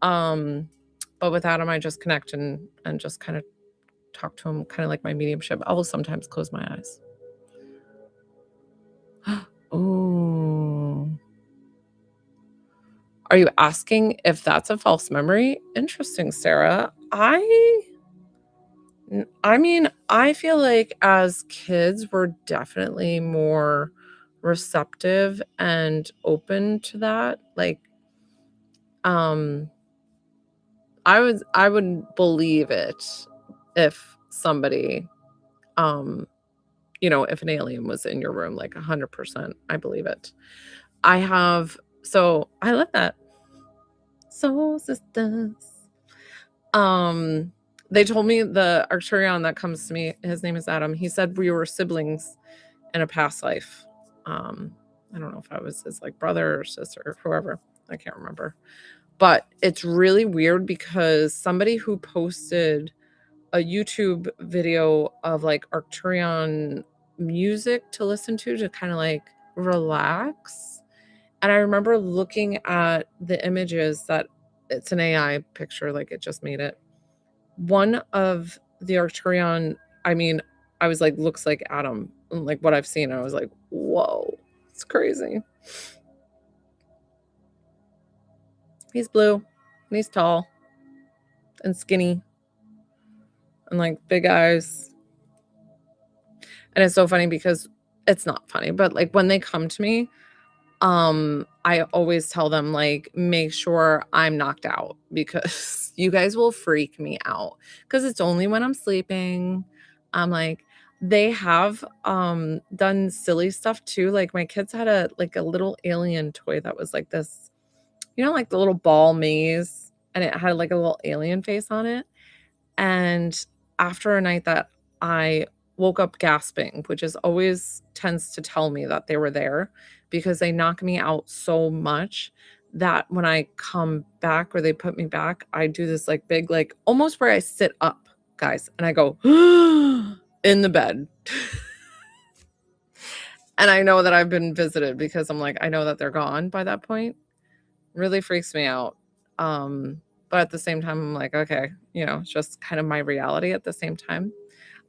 Speaker 1: But with Adam, I just connect and just kind of talk to him, kind of like my mediumship. I will sometimes close my eyes. Oh. Are you asking if that's a false memory? Interesting, Sarah. I mean, I feel like as kids, we're definitely more receptive and open to that. Like, I would believe it if somebody, if an alien was in your room, like 100%, I believe it. So I love that. Soul sisters. They told me the Arcturian that comes to me, his name is Adam. He said we were siblings in a past life. I don't know if I was his like brother or sister or whoever. I can't remember. But it's really weird because somebody who posted a YouTube video of like Arcturian music to listen to kind of like relax. And I remember looking at the images that it's an AI picture, like it just made it. One of the Arcturian, I was like, looks like Adam, like what I've seen. I was like, whoa, it's crazy. He's blue and he's tall and skinny and like big eyes. And it's so funny because it's not funny, but like when they come to me, I always tell them like, make sure I'm knocked out because you guys will freak me out because it's only when I'm sleeping. I'm like, they have done silly stuff too. Like my kids had a little alien toy that was like this, like the little ball maze, and it had like a little alien face on it. And after a night that I woke up gasping, which is always tends to tell me that they were there because they knock me out so much that when I come back or they put me back, I do this like big, like almost where I sit up, guys, and I go in the bed. And I know that I've been visited because I'm like, I know that they're gone by that point. Really freaks me out. But at the same time, I'm like, okay, it's just kind of my reality at the same time.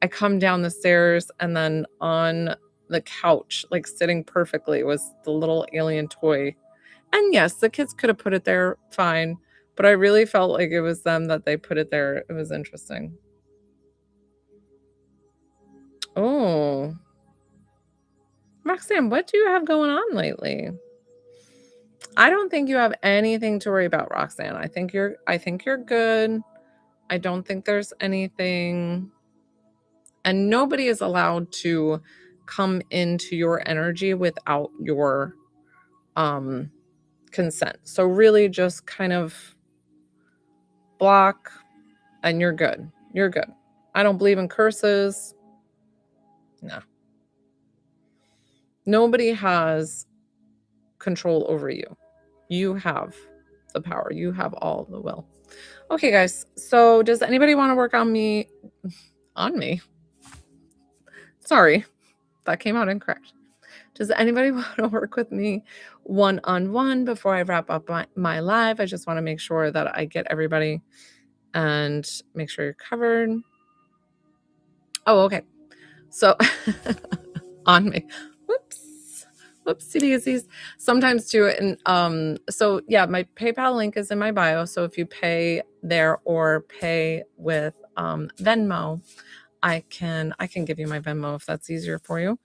Speaker 1: I come down the stairs and then on the couch, like sitting perfectly, was the little alien toy. And yes, the kids could have put it there fine, but I really felt like it was them that they put it there. It was interesting. Oh, Roxanne, what do you have going on lately? I don't think you have anything to worry about, Roxanne. I think you're good. I don't think there's anything, and nobody is allowed to come into your energy without your consent. So really just kind of block and you're good. You're good. I don't believe in curses. No. Nobody has control over you. You have the power. You have all the will. Okay, guys. So does anybody want to work on me? On me? Sorry, that came out incorrect. Does anybody want to work with me one-on-one before I wrap up my live? I just want to make sure that I get everybody and make sure you're covered. Oh, okay. So on me. Whoopsie daisies. Sometimes too. And so yeah, my PayPal link is in my bio. So if you pay there or pay with Venmo, I can give you my Venmo if that's easier for you.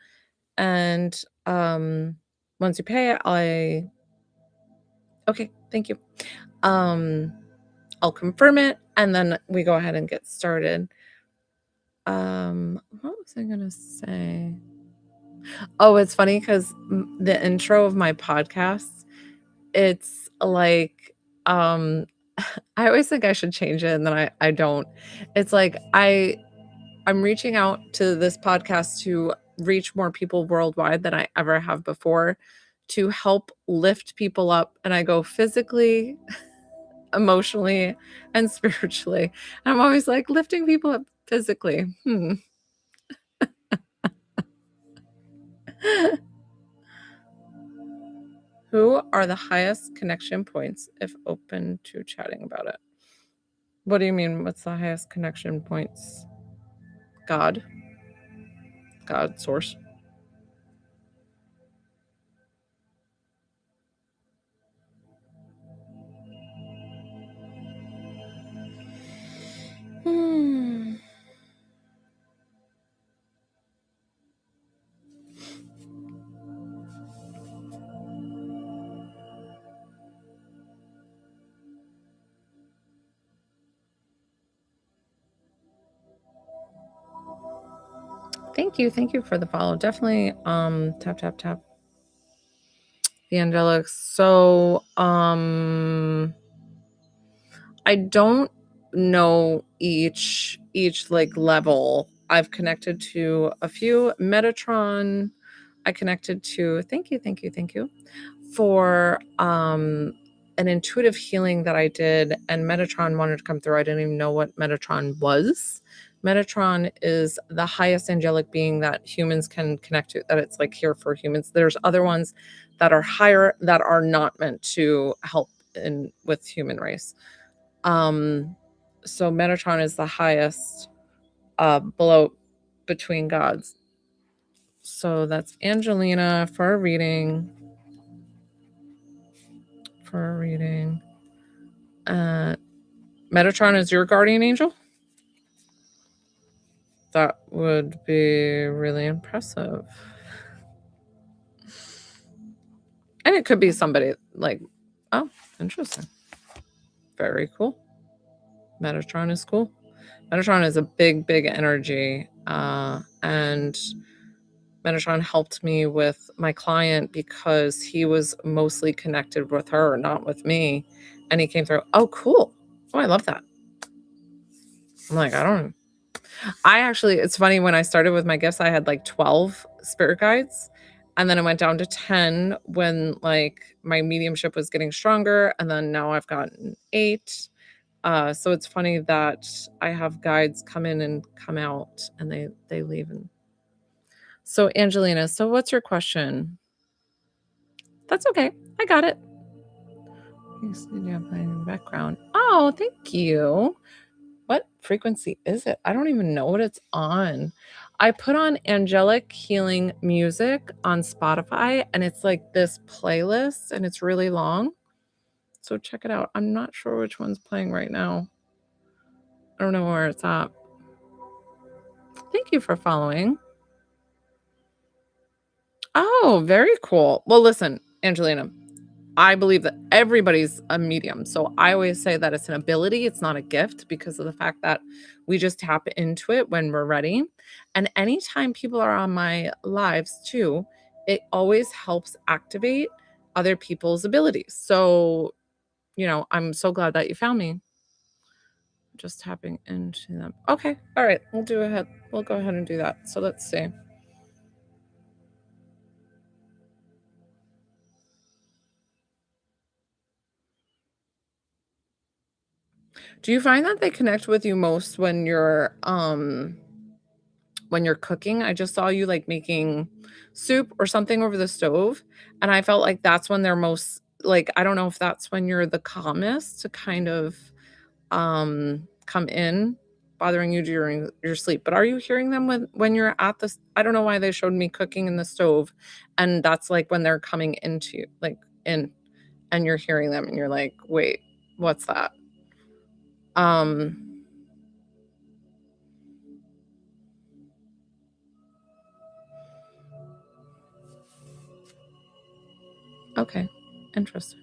Speaker 1: And once you pay, okay, thank you. I'll confirm it and then we go ahead and get started. What was I gonna say? Oh, it's funny because the intro of my podcast, it's like, I always think I should change it and then I don't. It's like I'm reaching out to this podcast to reach more people worldwide than I ever have before, to help lift people up. And I go physically, emotionally, and spiritually. And I'm always like lifting people up physically. Who are the highest connection points if open to chatting about it? What do you mean? What's the highest connection points? God, source. Thank you. Thank you for the follow. Definitely tap tap tap. The angelics. So I don't know each like level. I've connected to a few. Metatron, I connected to. Thank you, thank you, thank you for an intuitive healing that I did, and Metatron wanted to come through. I didn't even know what Metatron was. Metatron is the highest angelic being that humans can connect to, that it's like here for humans. There's other ones that are higher that are not meant to help in with human race. So Metatron is the highest below between gods. So that's Angelina for a reading. Metatron is your guardian angel? That would be really impressive. And it could be somebody like, oh, interesting. Very cool. Metatron is cool. Metatron is a big, big energy. And Metatron helped me with my client because he was mostly connected with her, not with me. And he came through. Oh, cool. Oh, I love that. I'm like, it's funny, when I started with my gifts, I had like 12 spirit guides. And then it went down to 10 when like my mediumship was getting stronger. And then now I've gotten 8. So it's funny that I have guides come in and come out, and they leave. And so Angelina, so what's your question? That's okay. I got it. You have playing in the background. Oh, thank you. What frequency is it? I don't even know what it's on. I put on angelic healing music on Spotify, and it's like this playlist, and it's really long. So check it out. I'm not sure which one's playing right now. I don't know where it's at. Thank you for following. Oh, very cool. Well, listen, Angelina, I believe that everybody's a medium. So I always say that it's an ability, it's not a gift, because of the fact that we just tap into it when we're ready. And anytime people are on my lives too, it always helps activate other people's abilities. So, I'm so glad that you found me. Just tapping into them. Okay. All right. We'll go ahead and do that. So let's see. Do you find that they connect with you most when you're cooking? I just saw you like making soup or something over the stove, and I felt like that's when they're most like, I don't know if that's when you're the calmest to kind of come in, bothering you during your sleep. But are you hearing them when you're at this? I don't know why they showed me cooking in the stove, and that's like when they're coming into like in, and you're hearing them and you're like, wait, what's that? Okay, interesting.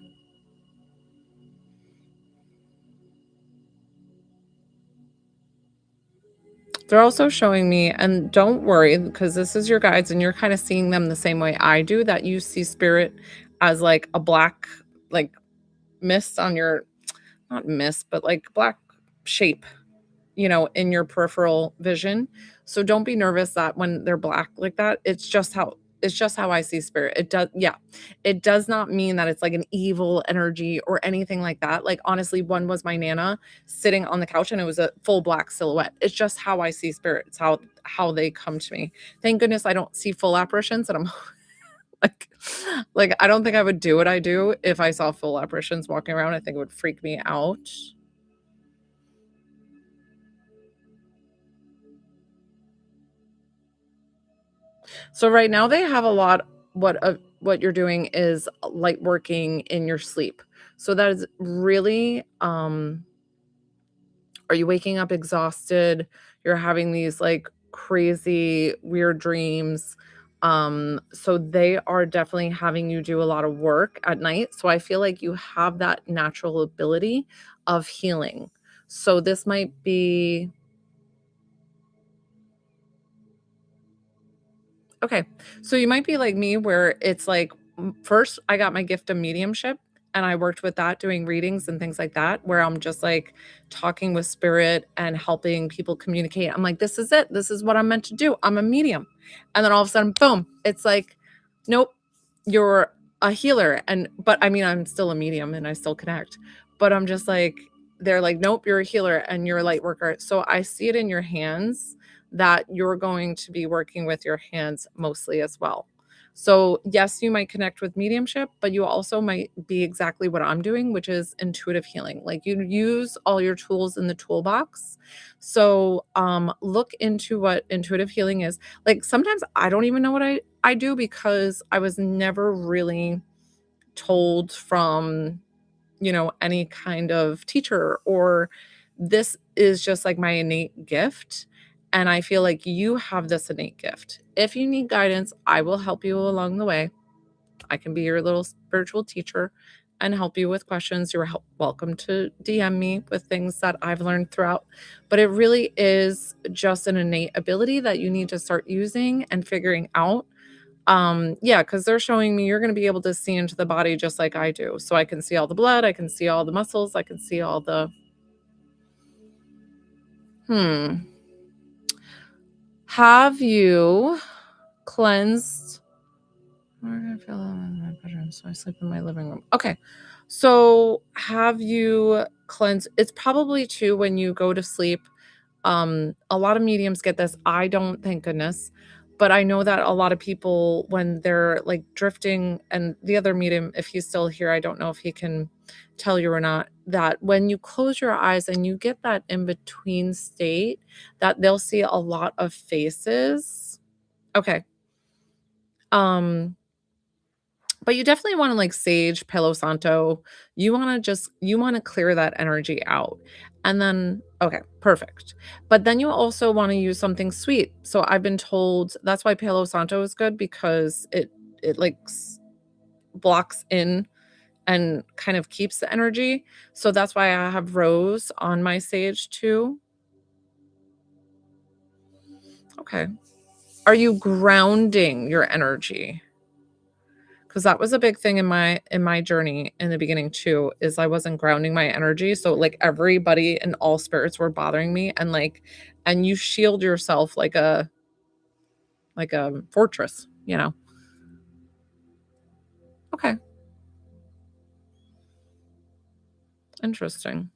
Speaker 1: They're also showing me, and don't worry, because this is your guides and you're kind of seeing them the same way I do, that you see spirit as like a black, like mist on your, not mist, but like black shape, in your peripheral vision. So don't be nervous that when they're black like that, it's just how I see spirit. It does not mean that it's like an evil energy or anything like that. Like honestly, one was my nana sitting on the couch and it was a full black silhouette. It's just how I see spirit. It's how they come to me. Thank goodness I don't see full apparitions, and I'm like I don't think I would do what I do if I saw full apparitions walking around. I think it would freak me out. So right now they have a lot. What you're doing is light working in your sleep. So that is really are you waking up exhausted? You're having these like crazy weird dreams. So they are definitely having you do a lot of work at night. So I feel like you have that natural ability of healing. So this might be Okay. So you might be like me where it's like first I got my gift of mediumship and I worked with that doing readings and things like that where I'm just like talking with spirit and helping people communicate. I'm like, this is it. This is what I'm meant to do. I'm a medium. And then all of a sudden, boom, it's like, nope, you're a healer. And but I mean, I'm still a medium and I still connect. But I'm just like, they're like, nope, you're a healer and you're a light worker. So I see it in your hands that you're going to be working with your hands mostly as well. So, yes, you might connect with mediumship, but you also might be exactly what I'm doing, which is intuitive healing. Like you use all your tools in the toolbox. So, look into what intuitive healing is. Like sometimes I don't even know what I do because I was never really told from any kind of teacher or this is just like my innate gift. And I feel like you have this innate gift. If you need guidance, I will help you along the way. I can be your little spiritual teacher and help you with questions. You're welcome to DM me with things that I've learned throughout. But it really is just an innate ability that you need to start using and figuring out. Yeah, because they're showing me you're going to be able to see into the body just like I do. So I can see all the blood, I can see all the muscles, I can see all the have you cleansed? Where do I feel in my bedroom? So I sleep in my living room. Okay. So have you cleansed? It's probably too when you go to sleep. A lot of mediums get this. I don't, thank goodness. But I know that a lot of people, when they're like drifting, and the other medium, if he's still here, I don't know if he can tell you or not, that when you close your eyes and you get that in between state, that they'll see a lot of faces. Okay. Um, but you definitely wanna, like, sage, Palo Santo. You wanna clear that energy out. And then okay, perfect. But then you also wanna use something sweet. So I've been told that's why Palo Santo is good because it, like, blocks in and kind of keeps the energy. So that's why I have rose on my sage too. Okay. Are you grounding your energy? 'Cause that was a big thing in my journey in the beginning too, is I wasn't grounding my energy, so, like, everybody and all spirits were bothering me, and, like and you shield yourself like a fortress, you know? Okay, interesting.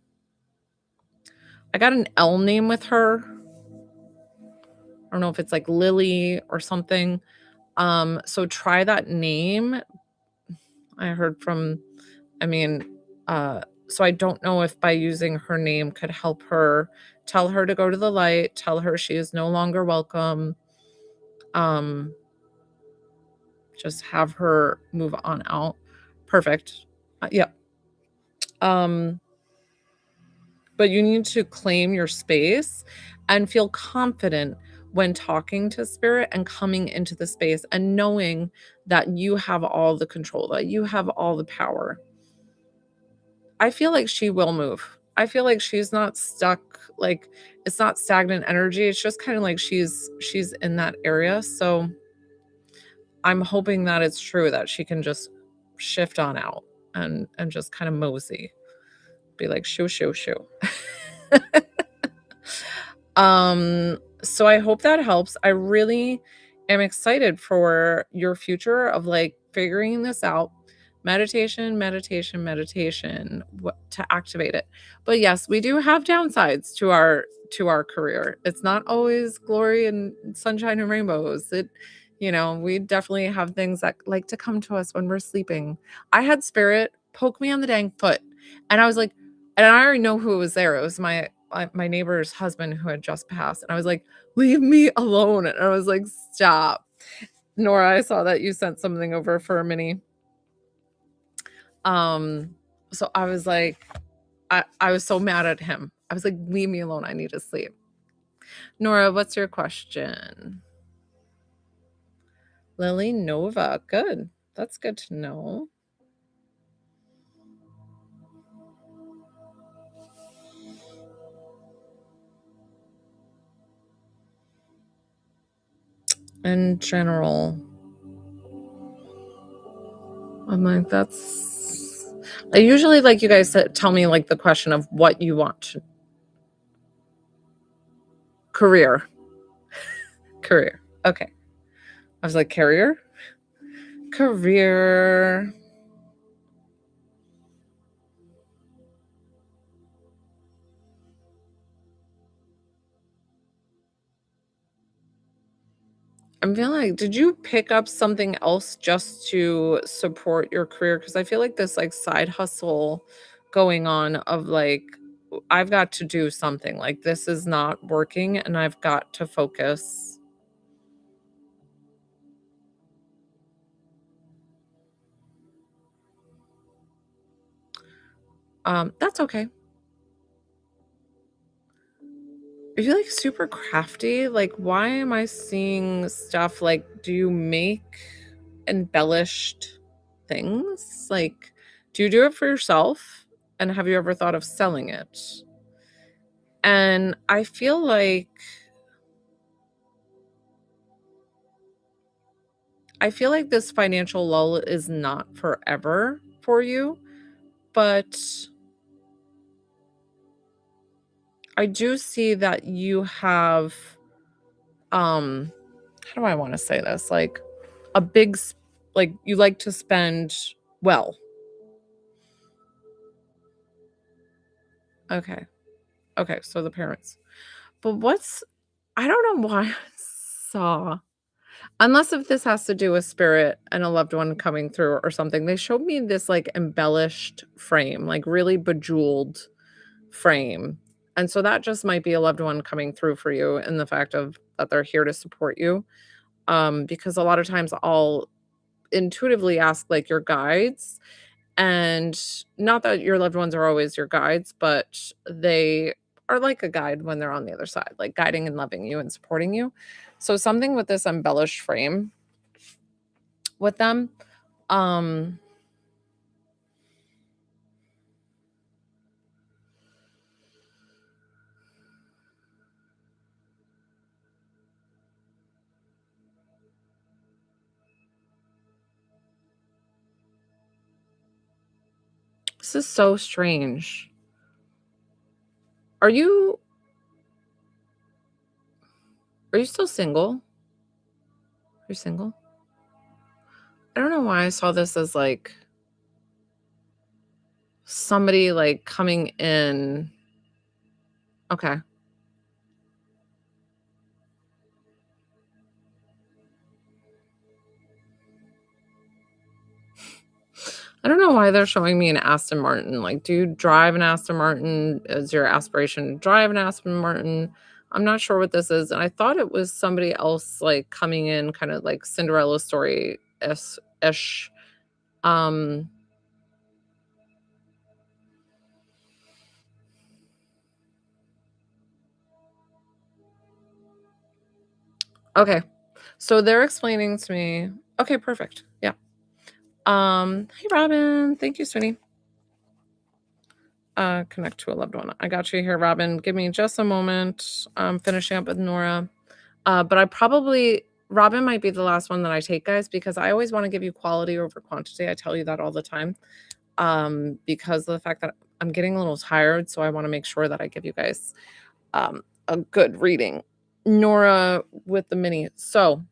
Speaker 1: I got an L name with her. I don't know if it's, like, Lily or something. So try that name. I heard from I mean, so I don't know if by using her name could help her tell her to go to the light, tell her she is no longer welcome, um, just have her move on out. Perfect. Yep. Um, but you need to claim your space and feel confident when talking to spirit and coming into the space and knowing that you have all the control, that you have all the power. I feel like she will move. I feel like she's not stuck, like, it's not stagnant energy, it's just kinda like she's in that area, so I'm hoping that it's true that she can just shift on out and just kinda mosey, be like, "Shoo, shoo, shoo." So I hope that helps. I really am excited for your future of, like, figuring this out. Meditation, meditation, meditation, what to activate it. But yes, we do have downsides to our career. It's not always glory and sunshine and rainbows. We definitely have things that like to come to us when we're sleeping. I had spirit poke me on the dang foot, and I was like, and I already know who was there. It was my neighbor's husband who had just passed, and I was like, "Leave me alone." And I was like, "Stop." Nora, I saw that you sent something over for a mini. Um, so I was like, I was so mad at him. I was like, "Leave me alone. I need to sleep." Nora, what's your question? Lily Nova. Good. That's good to know. in general. I'm like, that's. I usually like you guys to tell me like the question of what you want. Career. Okay. I was like, career? Career. I'm feeling like, did you pick up something else just to support your career? Because I feel like this like side hustle going on of like, I've got to do something. Like this is not working and I've got to focus. That's okay. Are you like super crafty? Like, why am I seeing stuff like, do you make embellished things? Like, do you do it for yourself? And have you ever thought of selling it? And I feel like this financial lull is not forever for you, but I do see that you have how do I want to say this? Like a like you like to spend well. Okay. Okay, so the parents. But I don't know why I saw unless if this has to do with spirit and a loved one coming through or something. They showed me this like embellished frame, like really bejeweled frame. And so that just might be a loved one coming through for you in the fact of that they're here to support you. Because a lot of times I'll intuitively ask like your guides, and not that your loved ones are always your guides, but they are like a guide when they're on the other side, like guiding and loving you and supporting you. So something with this embellished frame with them. Um this is so strange. Are you are you still single? You're single? I don't know why I saw this as like somebody like coming in. Okay. I don't know why they're showing me an Aston Martin. Like, do you drive an Aston Martin? Is your aspiration to drive an Aston Martin? I'm not sure what this is. And I thought it was somebody else like coming in kind of like Cinderella story ish. Um okay. So they're explaining to me. Okay, perfect. Yeah. Hey Robin, thank you, Swinny. Connect to a loved one. I got you here, Robin. Give me just a moment. I'm finishing up with Nora. But I probably Robin might be the last one that I take, guys, because I always want to give you quality over quantity. I tell you that all the time. Because of the fact that I'm getting a little tired, so I want to make sure that I give you guys a good reading. Nora with the mini. So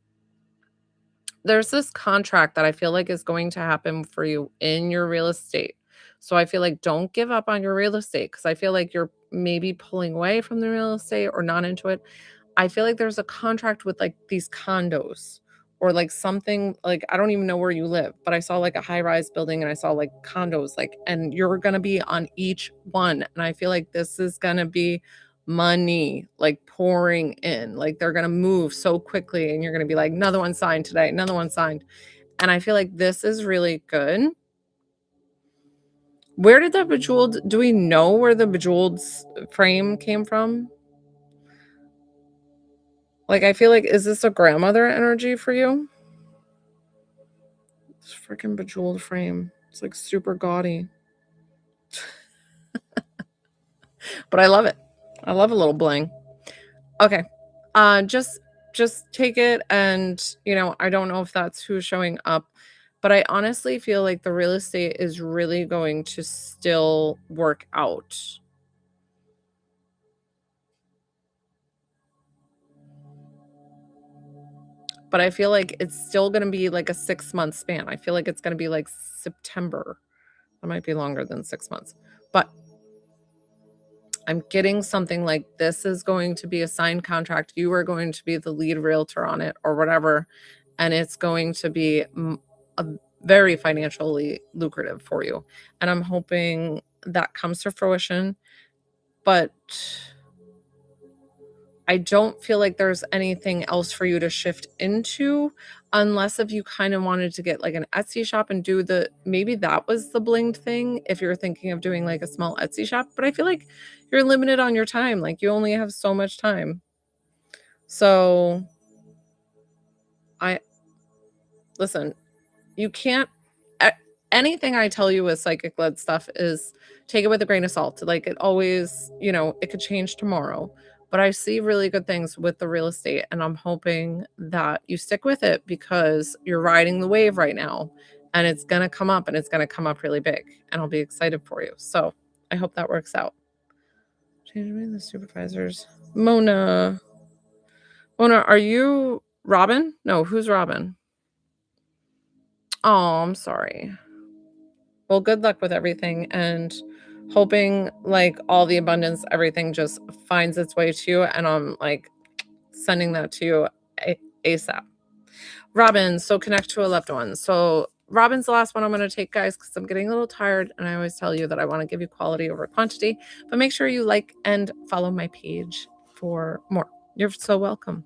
Speaker 1: there's this contract that I feel like is going to happen for you in your real estate. So I feel like don't give up on your real estate because I feel like you're maybe pulling away from the real estate or not into it. I feel like there's a contract with like these condos or like something like I don't even know where you live, but I saw like a high-rise building and I saw like condos like and you're going to be on each one and I feel like this is going to be money like pouring in. Like they're going to move so quickly and you're going to be like another one signed today, another one signed. And I feel like this is really good. Where did that bejeweled do we know where the bejeweled frame came from? Like, I feel like is this a grandmother energy for you? This freaking bejeweled frame. It's like super gaudy. But I love it. I love a little bling. Okay. Just just take it, and I don't know if that's who's showing up, but I honestly feel like the real estate is really going to still work out. But I feel like it's still going to be like a 6-month span. I feel like it's going to be like September. It might be longer than 6 months, but I'm getting something like this is going to be a signed contract. You are going to be the lead realtor on it or whatever, and it's going to be a very financially lucrative for you. And I'm hoping that comes to fruition, but I don't feel like there's anything else for you to shift into, unless if you kind of wanted to get like an Etsy shop and do maybe that was the blinged thing if you're thinking of doing like a small Etsy shop. But I feel like you're limited on your time. Like, you only have so much time. So listen, you can't, anything I tell you with psychic led stuff is take it with a grain of salt. Like, it always, it could change tomorrow. But I see really good things with the real estate, and I'm hoping that you stick with it because you're riding the wave right now, and it's going to come up, and it's going to come up really big, and I'll be excited for you. So I hope that works out. Changing the supervisors. Mona, are you Robin? No, who's Robin? Oh, I'm sorry. Well, good luck with everything, and hoping like all the abundance, everything just finds its way to you. And I'm like sending that to you ASAP. Robin, so connect to a loved one. So Robin's the last one I'm going to take, guys, because I'm getting a little tired. And I always tell you that I want to give you quality over quantity, but make sure you like and follow my page for more. You're so welcome.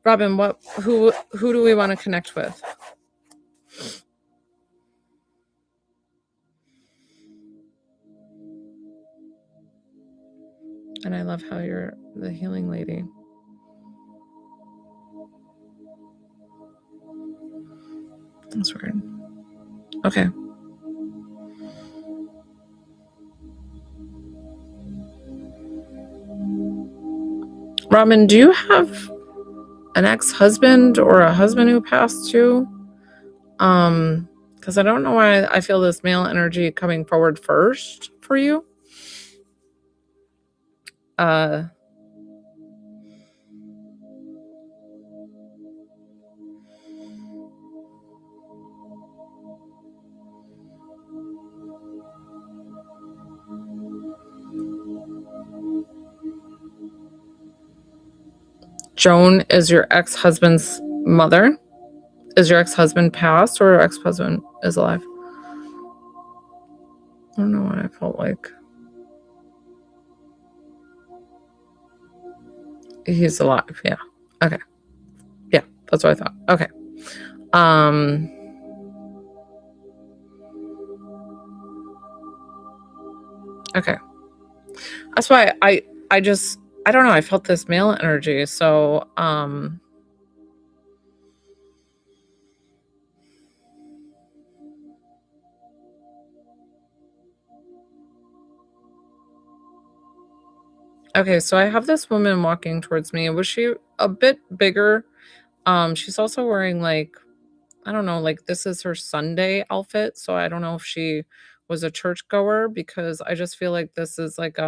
Speaker 1: Robin, who do we want to connect with? And I love how you're the healing lady. That's weird. Okay. Robin, do you have an ex-husband or a husband who passed too? Because I don't know why I feel this male energy coming forward first for you. Joan is your ex-husband's mother. Is your ex-husband passed or your ex-husband is alive? I don't know why I felt like he's alive. Yeah. Okay. Yeah, that's what I thought. Okay. Okay. That's why I just, I don't know, I felt this male energy. So okay, so I have this woman walking towards me. Was she a bit bigger? She's also wearing like, I don't know, like this is her Sunday outfit. So I don't know if she was a churchgoer, because I just feel like this is like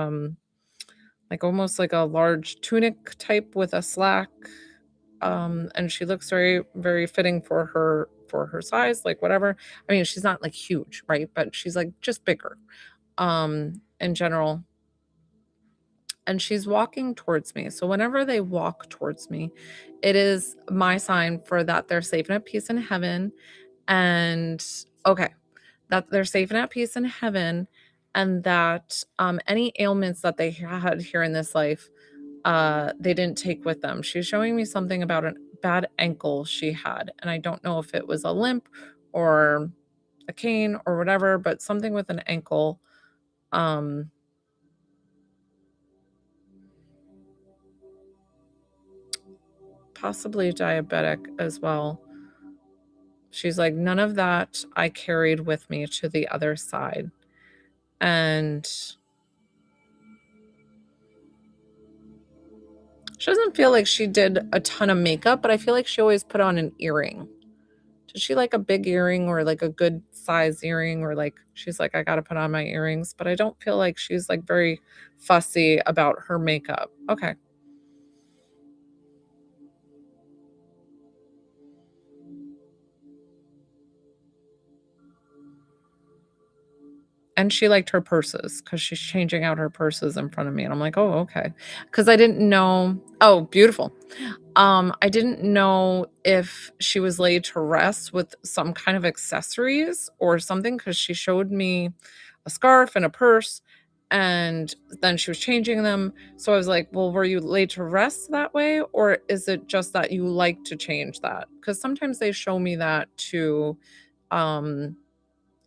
Speaker 1: almost like a large tunic type with a slack. And she looks very, very fitting for her size, like whatever. I mean, she's not like huge, right? But she's like just bigger in general. And she's walking towards me. So whenever they walk towards me, it is my sign for that they're safe and at peace in heaven. And okay, that they're safe and at peace in heaven, and that any ailments that they had here in this life, they didn't take with them. She's showing me something about a bad ankle she had, and I don't know if it was a limp or a cane or whatever, but something with an ankle. Possibly diabetic as well. She's like, none of that I carried with me to the other side. And She doesn't feel like she did a ton of makeup, but I feel like she always put on an earring. Does she like a big earring or like a good size earring, or like she's like, I gotta put on my earrings, but I don't feel like she's like very fussy about her makeup. Okay. And she liked her purses because she's changing out her purses in front of me. And I'm like, oh, okay. Because I didn't know. Oh, beautiful. I didn't know if she was laid to rest with some kind of accessories or something, because she showed me a scarf and a purse, and then she was changing them. So I was like, well, were you laid to rest that way? Or is it just that you like to change that? Because sometimes they show me that to um,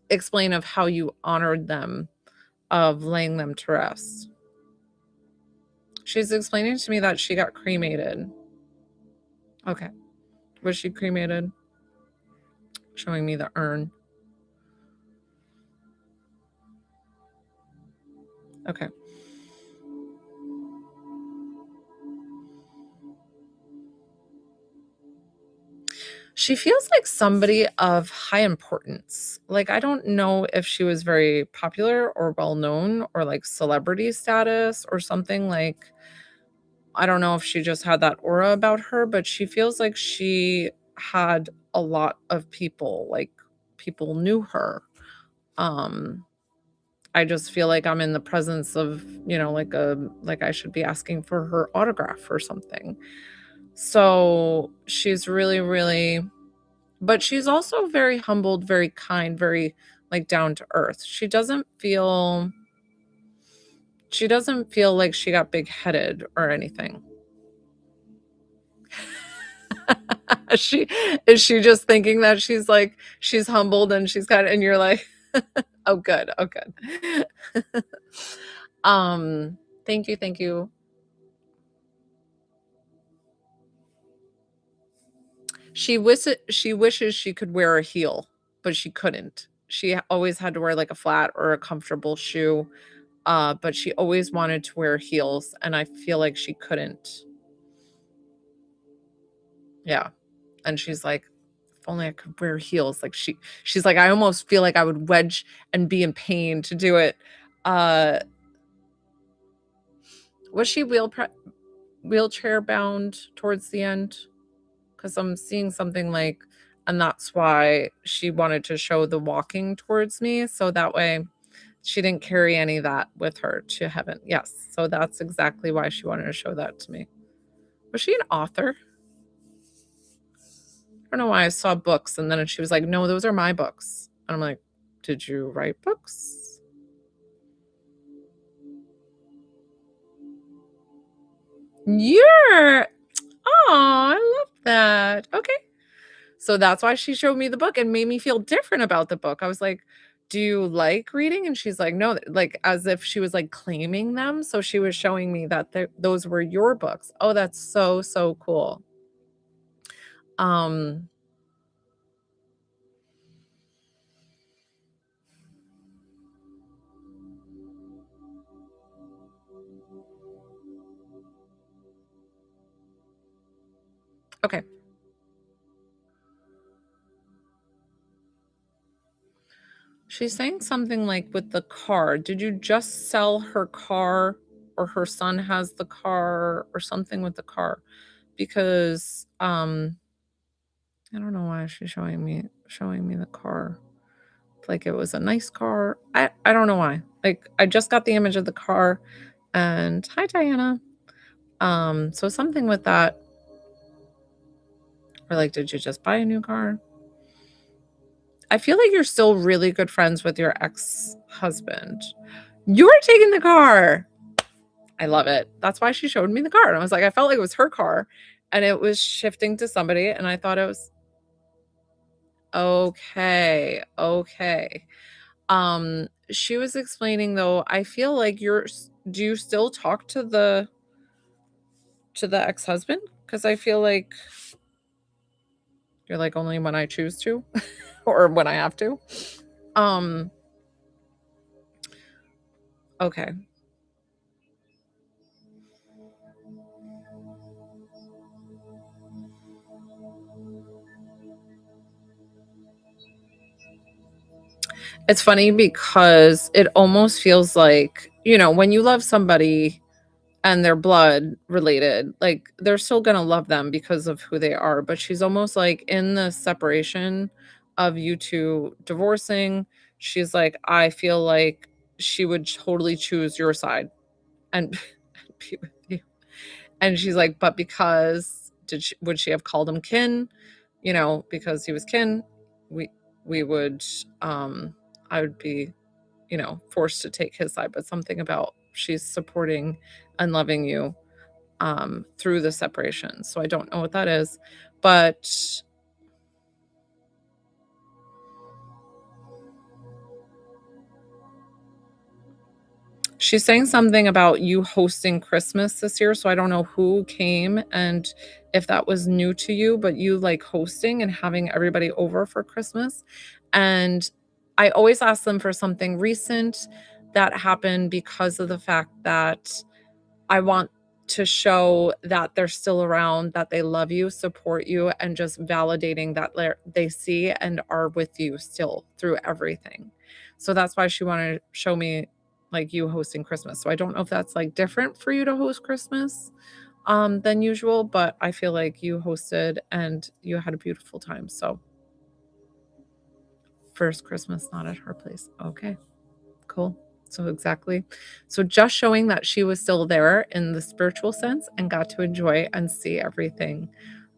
Speaker 1: explain of how you honored them, of laying them to rest. She's explaining to me that she got cremated. Okay. Was she cremated? Showing me the urn. Okay. She feels like somebody of high importance. Like, I don't know if she was very popular or well known or like celebrity status or something. Like, I don't know if she just had that aura about her, but she feels like she had a lot of people, like people knew her. Um, I just feel like I'm in the presence of, like I should be asking for her autograph or something. So she's really, really, but she's also very humbled, very kind, very like down to earth. She doesn't feel like she got big headed or anything. she is she just thinking that she's humbled and she's got, and you're like, oh good, oh good. um thank you. She wishes she could wear a heel, but she couldn't. She always had to wear like a flat or a comfortable shoe, but she always wanted to wear heels, and I feel like she couldn't. Yeah, and she's like, if only I could wear heels. Like she's like, I almost feel like I would wedge and be in pain to do it. Uh, was she wheelchair bound towards the end? Because I'm seeing something like, and that's why she wanted to show the walking towards me, so that way she didn't carry any of that with her to heaven. Yes, so that's exactly why she wanted to show that to me. Was she an author? I don't know why I saw books, and then she was like, no, those are my books. And I'm like, did you write books? You're, oh, I love that. Okay. So that's why she showed me the book and made me feel different about the book. I was like, do you like reading? And she's like, no, like as if she was like claiming them. So she was showing me that those were your books. Oh, that's so, so cool. Um, okay. She's saying something like with the car. Did you just sell her car, or her son has the car, or something with the car? Because I don't know why she's showing me the car. Like it was a nice car. I don't know why. Like I just got the image of the car, and hi Diana. So something with that, or like, did you just buy a new car? I feel like you're still really good friends with your ex-husband. You're taking the car. I love it. That's why she showed me the car. And I was like, I felt like it was her car and it was shifting to somebody. And I thought it was okay. Okay. She was explaining though, I feel like do you still talk to the ex-husband? Because I feel like you're like, only when I choose to or when I have to. Um, okay. It's funny because it almost feels like, when you love somebody and they're blood related, like, they're still gonna love them because of who they are, but she's almost like in the separation of you 2 divorcing, she's like, "I feel like she would totally choose your side and and be with you." And she's like, "But because would she have called him kin? Because he was kin, we we would, I would be, forced to take his side, but something about she's supporting and loving you, through the separation. So I don't know what that is, but she's saying something about you hosting Christmas this year. So I don't know who came and if that was new to you, but you like hosting and having everybody over for Christmas. And I always ask them for something recent that happened because of the fact that I want to show that they're still around, that they love you, support you, and just validating that they see and are with you still through everything. So that's why she wanted to show me like you hosting Christmas. So I don't know if that's like different for you to host Christmas than usual, but I feel like you hosted and you had a beautiful time. So first Christmas not at her place. Okay. Cool. So exactly. So just showing that she was still there in the spiritual sense and got to enjoy and see everything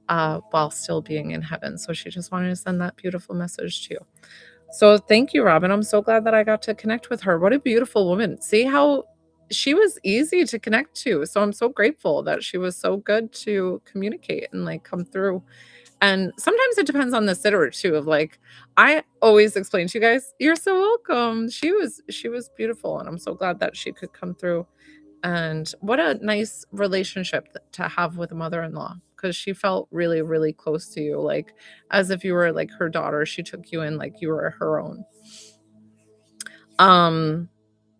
Speaker 1: while still being in heaven. So she just wanted to send that beautiful message to you. So thank you, Robin. I'm so glad that I got to connect with her. What a beautiful woman. See how she was easy to connect to. So I'm so grateful that she was so good to communicate and like come through. And sometimes it depends on the sitter too, of like, I always explain to you guys, "You're so welcome." She was beautiful, and I'm so glad that she could come through, and what a nice relationship to have with a mother-in-law, because she felt really, really close to you, like, as if you were, like, her daughter. She took you in like you were her own. Um,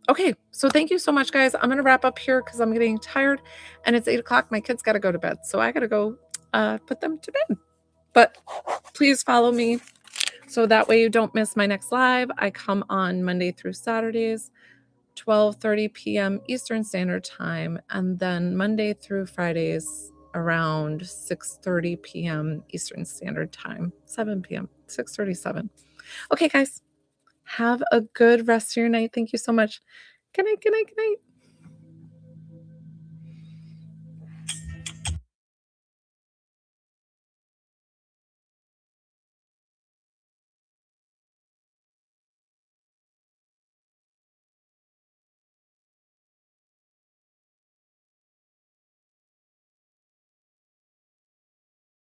Speaker 1: okay, so thank you so much, guys. I'm gonna wrap up here because 'cause I'm getting tired, and it's 8 o'clock. My kids gotta go to bed, so I gotta go, put them to bed. But please follow me so that way you don't miss my next live. I come on Monday through Saturdays, 12:30 p.m. Eastern Standard Time, and then Monday through Fridays around 6:30 p.m. Eastern Standard Time, 7 p.m., 6:37. Okay, guys, have a good rest of your night. Thank you so much. Good night, good night, good night.